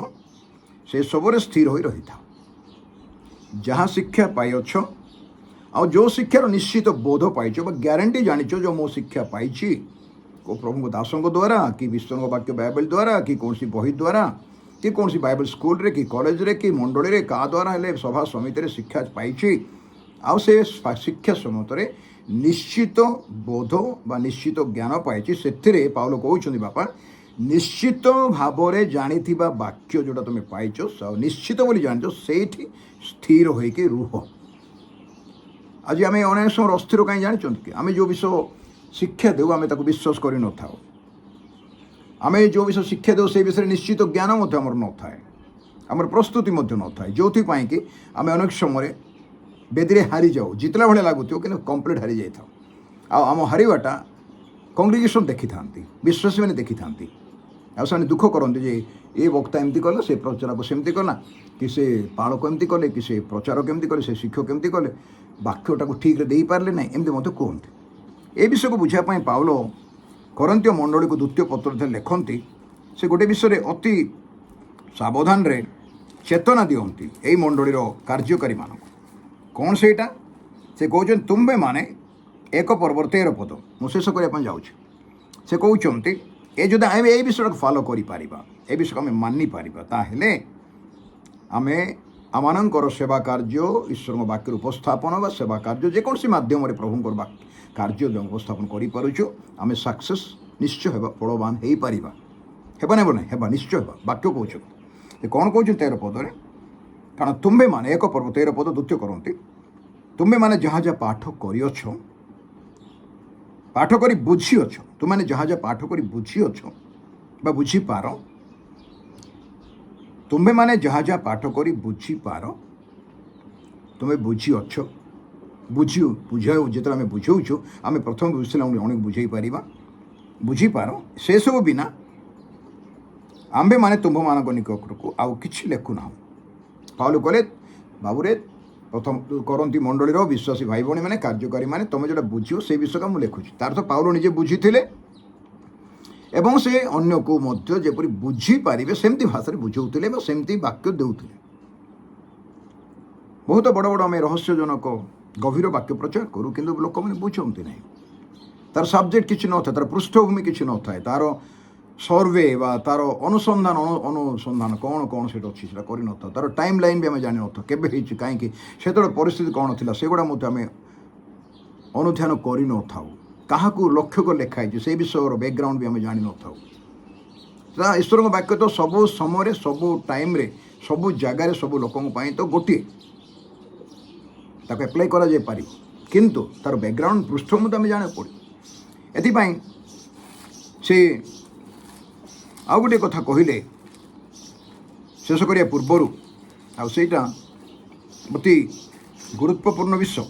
ସେ ସବୁରେ ସ୍ଥିର ହୋଇ ରହିଥାଅ। ଯାହା ଶିକ୍ଷା ପାଇଅଛ ଆଉ ଯେଉଁ ଶିକ୍ଷାର ନିଶ୍ଚିତ ବୋଧ ପାଇଛ ବା ଗ୍ୟାରେଣ୍ଟି ଜାଣିଛ, ଯେଉଁ ମୁଁ ଶିକ୍ଷା ପାଇଛି କେଉଁ ପ୍ରଭୁଙ୍କ ଦାସଙ୍କ ଦ୍ୱାରା କି ବିଶ୍ୱଙ୍କ ବାକ୍ୟ ବାଇବେଲ୍ ଦ୍ୱାରା କି କୌଣସି ବହି ଦ୍ୱାରା କି କୌଣସି ବାଇବେଲ୍ ସ୍କୁଲରେ କି କଲେଜରେ କି ମଣ୍ଡଳୀରେ କାହା ଦ୍ୱାରା ହେଲେ ସଭା ସମିତିରେ ଶିକ୍ଷା ପାଇଛି, ଆଉ ସେ ଶିକ୍ଷା ସମୟରେ ନିଶ୍ଚିତ ବୋଧ ବା ନିଶ୍ଚିତ ଜ୍ଞାନ ପାଇଛି। ସେଥିରେ ପାଉଲ କହୁଛନ୍ତି, ବାପା ନିଶ୍ଚିତ ଭାବରେ ଜାଣିଥିବା ବାକ୍ୟ ଯେଉଁଟା ତୁମେ ପାଇଛ, ନିଶ୍ଚିତ ବୋଲି ଜାଣିଛ, ସେଇଠି ସ୍ଥିର ହୋଇକି ରୁହ। ଆଜି ଆମେ ଅନେକ ସମୟରେ ଅସ୍ଥିର କାହିଁ ଜାଣିଛନ୍ତି କି? ଆମେ ଯେଉଁ ବିଷୟ ଶିକ୍ଷା ଦେଉ ଆମେ ତାକୁ ବିଶ୍ୱାସ କରିନଥାଉ। ଆମେ ଯେଉଁ ବିଷୟ ଶିକ୍ଷା ଦେଉ ସେଇ ବିଷୟରେ ନିଶ୍ଚିତ ଜ୍ଞାନ ମଧ୍ୟ ଆମର ନଥାଏ, ଆମର ପ୍ରସ୍ତୁତି ମଧ୍ୟ ନଥାଏ, ଯେଉଁଥିପାଇଁ କି ଆମେ ଅନେକ ସମୟରେ ବେଦୀରେ ହାରିଯାଉ। ଜିତିଲା ଭଳିଆ ଲାଗୁଥିବ କିନ୍ତୁ କମ୍ପ୍ଲିଟ୍ ହାରି ଯାଇଥାଉ। ଆଉ ଆମ ହାରିବାଟା କଂଗ୍ରିଗେସନ୍ ଦେଖିଥାନ୍ତି, ବିଶ୍ୱାସୀମାନେ ଦେଖିଥାନ୍ତି। ଆଉ ସେମାନେ ଦୁଃଖ କରନ୍ତି ଯେ ଏ ବକ୍ତା ଏମିତି କଲେ, ସେ ପ୍ରଚାରକ ସେମିତି କଲା, କି ସେ ପାଳକ ଏମିତି କଲେ, କି ସେ ପ୍ରଚାରକ ଏମିତି କଲେ, ସେ ଶିକ୍ଷକ ଏମିତି କଲେ, ବାକ୍ୟଟାକୁ ଠିକ୍ରେ ଦେଇପାରିଲେ ନାହିଁ, ଏମିତି ମଧ୍ୟ କୁହନ୍ତି। ଏ ବିଷୟକୁ ବୁଝିବା ପାଇଁ ପାଉଲ କରନ୍ତୀୟ ମଣ୍ଡଳୀକୁ 2 ପତ୍ରରେ ଲେଖନ୍ତି। ସେ ଗୋଟେ ବିଷୟରେ ଅତି ସାବଧାନରେ ଚେତନା ଦିଅନ୍ତି ଏଇ ମଣ୍ଡଳୀର କାର୍ଯ୍ୟକାରୀମାନଙ୍କୁ। କ'ଣ ସେଇଟା? ସେ କହୁଛନ୍ତି, ତୁମ୍ଭେମାନେ 1 ପର୍ବର 13 ପଦ, ମୁଁ ଶେଷ କରିବା ପାଇଁ ଯାଉଛି। ସେ କହୁଛନ୍ତି, ଯଦି ଆମେ ଏଇ ବିଷୟଟାକୁ ଫଲୋ କରିପାରିବା, ଏ ବିଷୟକୁ ଆମେ ମାନିପାରିବା, ତାହେଲେ ଆମେ ଆମମାନଙ୍କର ସେବା କାର୍ଯ୍ୟ, ଈଶ୍ୱରଙ୍କ ବାକ୍ୟର ଉପସ୍ଥାପନ ବା ସେବା କାର୍ଯ୍ୟ ଯେକୌଣସି ମାଧ୍ୟମରେ ପ୍ରଭୁଙ୍କର କାର୍ଯ୍ୟ ଉପସ୍ଥାପନ କରିପାରୁଛୁ, ଆମେ ସକ୍ସେସ୍ ନିଶ୍ଚୟ ହେବା, ଫଳବାନ ହେଇପାରିବା। ହେବା ନେବ ନାହିଁ, ହେବା ନିଶ୍ଚୟ ହେବା। ବାକ୍ୟ କହୁଛନ୍ତି, ସେ କ'ଣ କହୁଛନ୍ତି 13 ପଦରେ? କାରଣ ତୁମ୍ଭେମାନେ 1 ପର୍ବ 13 ପଦ 2 କରନ୍ତି, ତୁମ୍ଭେମାନେ ଯାହା ଯାହା ପାଠ କରିଅଛ, ପାଠ କରି ବୁଝିଅଛ, ତୁମମାନେ ଯାହା ଯାହା ପାଠ କରି ବୁଝିଅଛ ବା ବୁଝିପାର, ତୁମ୍ଭେମାନେ ଯାହା ଯାହା ପାଠ କରି ବୁଝିପାର, ତୁମେ ବୁଝିଅଛ, ବୁଝାଉ। ଯେତେବେଳେ ଆମେ ବୁଝାଉଛୁ, ଆମେ ପ୍ରଥମେ ବୁଝିଥିଲେ ଅନେକ ବୁଝାଇ ପାରିବା, ବୁଝିପାର, ସେସବୁ ବିନା ଆମ୍ଭେମାନେ ତୁମ୍ଭମାନଙ୍କ ନିକଟକୁ ଆଉ କିଛି ଲେଖୁନାହୁଁ। ପାଉଲ କହିଲେ, ବାବୁରେ, ପ୍ରଥମ କରନ୍ତି ମଣ୍ଡଳୀର ବିଶ୍ୱାସୀ ଭାଇ ଭଉଣୀମାନେ, କାର୍ଯ୍ୟକାରୀମାନେ, ତୁମେ ଯେଉଁଟା ବୁଝିବ ସେଇ ବିଷୟଟା ମୁଁ ଲେଖୁଛି। ତାର ତ ପାଉଲ ନିଜେ ବୁଝିଥିଲେ ଏବଂ ସେ ଅନ୍ୟକୁ ମଧ୍ୟ ଯେପରି ବୁଝିପାରିବେ ସେମିତି ଭାଷାରେ ବୁଝାଉଥିଲେ ବା ସେମିତି ବାକ୍ୟ ଦେଉଥିଲେ। ବହୁତ ବଡ଼ ବଡ଼ ଆମେ ରହସ୍ୟଜନକ ଗଭୀର ବାକ୍ୟ ପ୍ରଚାର କରୁ, କିନ୍ତୁ ଲୋକମାନେ ବୁଝନ୍ତି ନାହିଁ। ତାର ସବଜେକ୍ଟ କିଛି ନଥାଏ, ତାର ପୃଷ୍ଠଭୂମି କିଛି ନଥାଏ, ତାର ସର୍ଭେ ବା ତାର ଅନୁସନ୍ଧାନ କ'ଣ ସେଇଟା ଅଛି ସେଇଟା କରିନଥାଉ, ତାର ଟାଇମ୍ ଲାଇନ୍ ବି ଆମେ ଜାଣିନଥାଉ, କେବେ ହେଇଛି, କାହିଁକି, ସେତେବେଳେ ପରିସ୍ଥିତି କ'ଣ ଥିଲା, ସେଗୁଡ଼ା ମଧ୍ୟ ଆମେ ଅନୁଧ୍ୟାନ କରିନଥାଉ। କାହାକୁ ଲକ୍ଷ୍ୟ କରି ଲେଖା ହେଇଛି ସେଇ ବିଷୟର ବ୍ୟାକ୍ଗ୍ରାଉଣ୍ଡ ବି ଆମେ ଜାଣିନଥାଉ। ଈଶ୍ୱରଙ୍କ ବାକ୍ୟ ତ ସବୁ ସମୟରେ, ସବୁ ଟାଇମ୍ରେ, ସବୁ ଜାଗାରେ, ସବୁ ଲୋକଙ୍କ ପାଇଁ ତ ଗୋଟିଏ, ତାକୁ ଆପ୍ଲାଏ କରାଯାଇପାରିବ, କିନ୍ତୁ ତାର ବ୍ୟାକ୍ଗ୍ରାଉଣ୍ଡ ପୃଷ୍ଠଭୂମି ତ ଆମେ ଜାଣିବାକୁ ପଡ଼ିବ। ଏଥିପାଇଁ ସେ ଆଉ ଗୋଟିଏ କଥା କହିଲେ ଶେଷ କରିବା ପୂର୍ବରୁ, ଆଉ ସେଇଟା ଅତି ଗୁରୁତ୍ୱପୂର୍ଣ୍ଣ ବିଷୟ,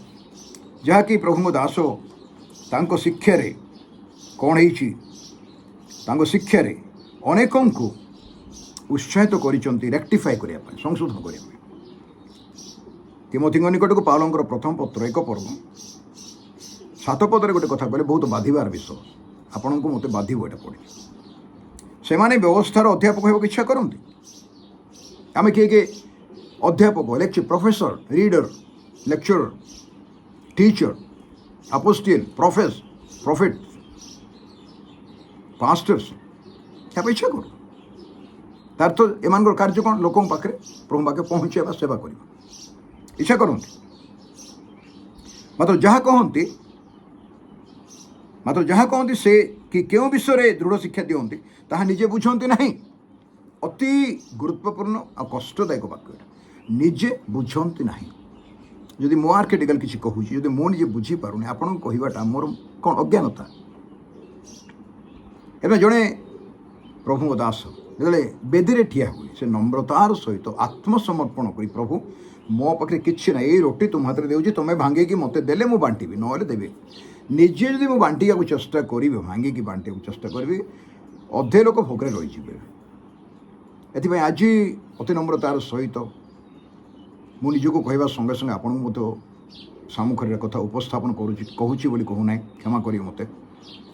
ଯାହାକି ପ୍ରଭୁଙ୍କ ଦାସ ତାଙ୍କ ଶିକ୍ଷାରେ କ'ଣ ହେଇଛି, ତାଙ୍କ ଶିକ୍ଷାରେ ଅନେକଙ୍କୁ ଉତ୍ସାହିତ କରିଛନ୍ତି ରେକ୍ଟିଫାଏ କରିବା ପାଇଁ, ସଂଶୋଧନ କରିବା ପାଇଁ। ତିମୋଥୀଙ୍କ ନିକଟକୁ ପାଉଲଙ୍କର ପ୍ରଥମ ପତ୍ର 1 ପର୍ବ 7 ପଦରେ ଗୋଟେ କଥା କହିଲେ, ବହୁତ ବାଧିବାର ବିଷୟ, ଆପଣଙ୍କୁ ମୋତେ ବାଧିବ ଏଇଟା ପଢ଼ିଲେ। ସେମାନେ ବ୍ୟବସ୍ଥାର ଅଧ୍ୟାପକ ହେବାକୁ ଇଚ୍ଛା କରନ୍ତି। ଆମେ କିଏ କିଏ ଅଧ୍ୟାପକ, professor, reader, lecturer, teacher, apostle, prophet, pastors ହେବାକୁ ଇଚ୍ଛା କରୁ। ତାର ତ ଏମାନଙ୍କର କାର୍ଯ୍ୟ କ'ଣ? ଲୋକଙ୍କ ପାଖରେ ପ୍ରଭୁ ପାଖରେ ପହଞ୍ଚାଇବା, ସେବା କରିବା ଇଚ୍ଛା କରନ୍ତି। ମାତ୍ର ଯାହା କହନ୍ତି ସେ କି କେଉଁ ବିଷୟରେ ଦୃଢ଼ ଶିକ୍ଷା ଦିଅନ୍ତି ତାହା ନିଜେ ବୁଝନ୍ତି ନାହିଁ। ଅତି ଗୁରୁତ୍ୱପୂର୍ଣ୍ଣ ଆଉ କଷ୍ଟଦାୟକ ବାକ୍ୟ ଏଇଟା। ନିଜେ ବୁଝନ୍ତି ନାହିଁ। ଯଦି ମୋ ଆର୍କେଟିକାଲ କିଛି କହୁଛି, ଯଦି ମୁଁ ନିଜେ ବୁଝିପାରୁନି, ଆପଣଙ୍କୁ କହିବାଟା ମୋର କ'ଣ ଅଜ୍ଞାନତା? ଏବେ ଜଣେ ପ୍ରଭୁଙ୍କ ଦାସ ଯେତେବେଳେ ବେଦୀରେ ଠିଆ ହୁଏ, ସେ ନମ୍ରତାର ସହିତ ଆତ୍ମସମର୍ପଣ କରି, ପ୍ରଭୁ ମୋ ପାଖରେ କିଛି ନାହିଁ, ଏଇ ରୋଟି ତୁମ ହାତରେ ଦେଉଛି, ତୁମେ ଭାଙ୍ଗିକି ମୋତେ ଦେଲେ ମୁଁ ବାଣ୍ଟିବି, ନହେଲେ ଦେବେ। ନିଜେ ଯଦି ମୁଁ ବାଣ୍ଟିବାକୁ ଚେଷ୍ଟା କରିବି, ଭାଙ୍ଗିକି ବାଣ୍ଟିବାକୁ ଚେଷ୍ଟା କରିବି, ଅଧେ ଲୋକ ଭୋକରେ ରହିଯିବେ। ଏଥିପାଇଁ ଆଜି ଅତି ନମ୍ରତାର ସହିତ ମୁଁ ନିଜକୁ କହିବା ସଙ୍ଗେ ସଙ୍ଗେ ଆପଣଙ୍କୁ ମଧ୍ୟ ସାମୁଖରେ କଥା ଉପସ୍ଥାପନ କହୁଛି ବୋଲି କହୁନାହିଁ, କ୍ଷମା କରିବେ ମୋତେ।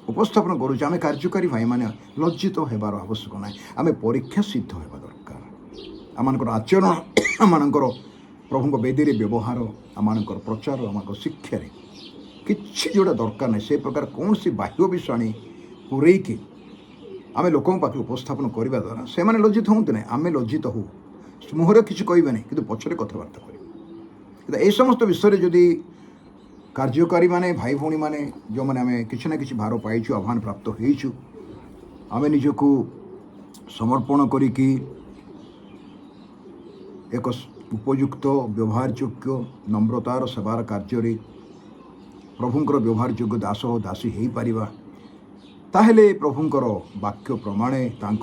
ଉପସ୍ଥାପନ କରୁଛି, ଆମେ କାର୍ଯ୍ୟକାରୀ ଭାଇମାନେ ଲଜ୍ଜିତ ହେବାର ଆବଶ୍ୟକ ନାହିଁ। ଆମେ ପରୀକ୍ଷା ସିଦ୍ଧ ହେବା ଦରକାର। ଆମମାନଙ୍କର ଆଚରଣ, ଆମମାନଙ୍କର ପ୍ରଭୁଙ୍କ ବେଦୀରେ ବ୍ୟବହାର, ଆମମାନଙ୍କର ପ୍ରଚାର, ଆମମାନଙ୍କର ଶିକ୍ଷାରେ କିଛି ଯେଉଁଟା ଦରକାର ନାହିଁ, ସେ ପ୍ରକାର କୌଣସି ବାହ୍ୟ ବିଷୟ ଆଣି ପୂରେଇକି ଆମେ ଲୋକଙ୍କ ପାଖରେ ଉପସ୍ଥାପନ କରିବା ଦ୍ୱାରା ସେମାନେ ଲଜ୍ଜିତ ହୁଅନ୍ତି ନାହିଁ, ଆମେ ଲଜ୍ଜିତ ହଉ। ମୁହଁରେ କିଛି କହିବେ ନାହିଁ, କିନ୍ତୁ ପଛରେ କଥାବାର୍ତ୍ତା କରିବେ। କିନ୍ତୁ ଏହି ସମସ୍ତ ବିଷୟରେ ଯଦି କାର୍ଯ୍ୟକାରୀମାନେ, ଭାଇ ଭଉଣୀମାନେ, ଯେଉଁମାନେ ଆମେ କିଛି ନା କିଛି ଭାର ପାଇଛୁ, ଆହ୍ୱାନ ପ୍ରାପ୍ତ ହେଇଛୁ, ଆମେ ନିଜକୁ ସମର୍ପଣ କରିକି ଏକ ଉପଯୁକ୍ତ ବ୍ୟବହାରଯୋଗ୍ୟ ନମ୍ରତାର ସେବାର କାର୍ଯ୍ୟରେ ପ୍ରଭୁଙ୍କର ବ୍ୟବହାରଯୋଗ୍ୟ ଦାସ ଓ ଦାସୀ ହେଇପାରିବା, ତାହେଲେ ପ୍ରଭୁଙ୍କର ବାକ୍ୟ ପ୍ରମାଣେ ତାଙ୍କ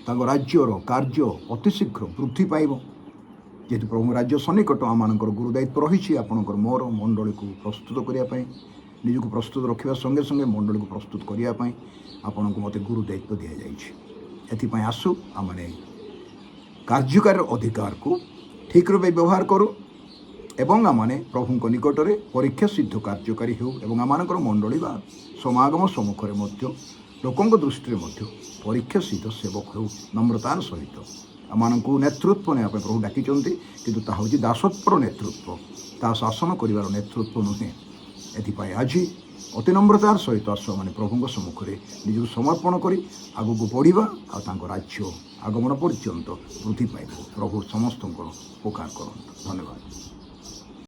ତାଙ୍କ ରାଜ୍ୟର କାର୍ଯ୍ୟ ଅତି ଶୀଘ୍ର ବୃଦ୍ଧି ପାଇବ। ଯେହେତୁ ପ୍ରଭୁଙ୍କ ରାଜ୍ୟ ସନ୍ନିକଟ, ଆମମାନଙ୍କର ଗୁରୁ ଦାୟିତ୍ୱ ରହିଛି ଆପଣଙ୍କର ମୋର ମଣ୍ଡଳୀକୁ ପ୍ରସ୍ତୁତ କରିବା ପାଇଁ, ନିଜକୁ ପ୍ରସ୍ତୁତ ରଖିବା ସଙ୍ଗେ ସଙ୍ଗେ ମଣ୍ଡଳୀକୁ ପ୍ରସ୍ତୁତ କରିବା ପାଇଁ ଆପଣଙ୍କୁ ମୋତେ ଗୁରୁ ଦାୟିତ୍ୱ ଦିଆଯାଇଛି। ଏଥିପାଇଁ ଆସୁ ଆମମାନେ କାର୍ଯ୍ୟକାରୀର ଅଧିକାରକୁ ଠିକ୍ ରୂପେ ବ୍ୟବହାର କରୁ ଏବଂ ଆମମାନେ ପ୍ରଭୁଙ୍କ ନିକଟରେ ପରୀକ୍ଷା ସିଦ୍ଧ କାର୍ଯ୍ୟକାରୀ ହେଉ ଏବଂ ଆମମାନଙ୍କର ମଣ୍ଡଳୀ ବା ସମାଗମ ସମ୍ମୁଖରେ ମଧ୍ୟ ଲୋକଙ୍କ ଦୃଷ୍ଟିରେ ମଧ୍ୟ ପରୀକ୍ଷା ସିଦ୍ଧ ସେବକ ହେଉ ନମ୍ରତାର ସହିତ। ଆମମାନଙ୍କୁ ନେତୃତ୍ୱ ନେବା ପାଇଁ ପ୍ରଭୁ ଡାକିଛନ୍ତି, କିନ୍ତୁ ତାହା ହେଉଛି ଦାସତ୍ୱର ନେତୃତ୍ୱ, ତାହା ଶାସନ କରିବାର ନେତୃତ୍ୱ ନୁହେଁ। ଏଥିପାଇଁ ଆଜି ଅତି ନମ୍ରତାର ସହିତ ଆସୁ ମାନେ ପ୍ରଭୁଙ୍କ ସମ୍ମୁଖରେ ନିଜକୁ ସମର୍ପଣ କରି ଆଗକୁ ବଢ଼ିବା ଆଉ ତାଙ୍କ ରାଜ୍ୟ ଆଗମନ ପର୍ଯ୍ୟନ୍ତ ବୃଦ୍ଧି ପାଇବ। ପ୍ରଭୁ ସମସ୍ତଙ୍କର ଉପକାର କରନ୍ତୁ। ଧନ୍ୟବାଦ।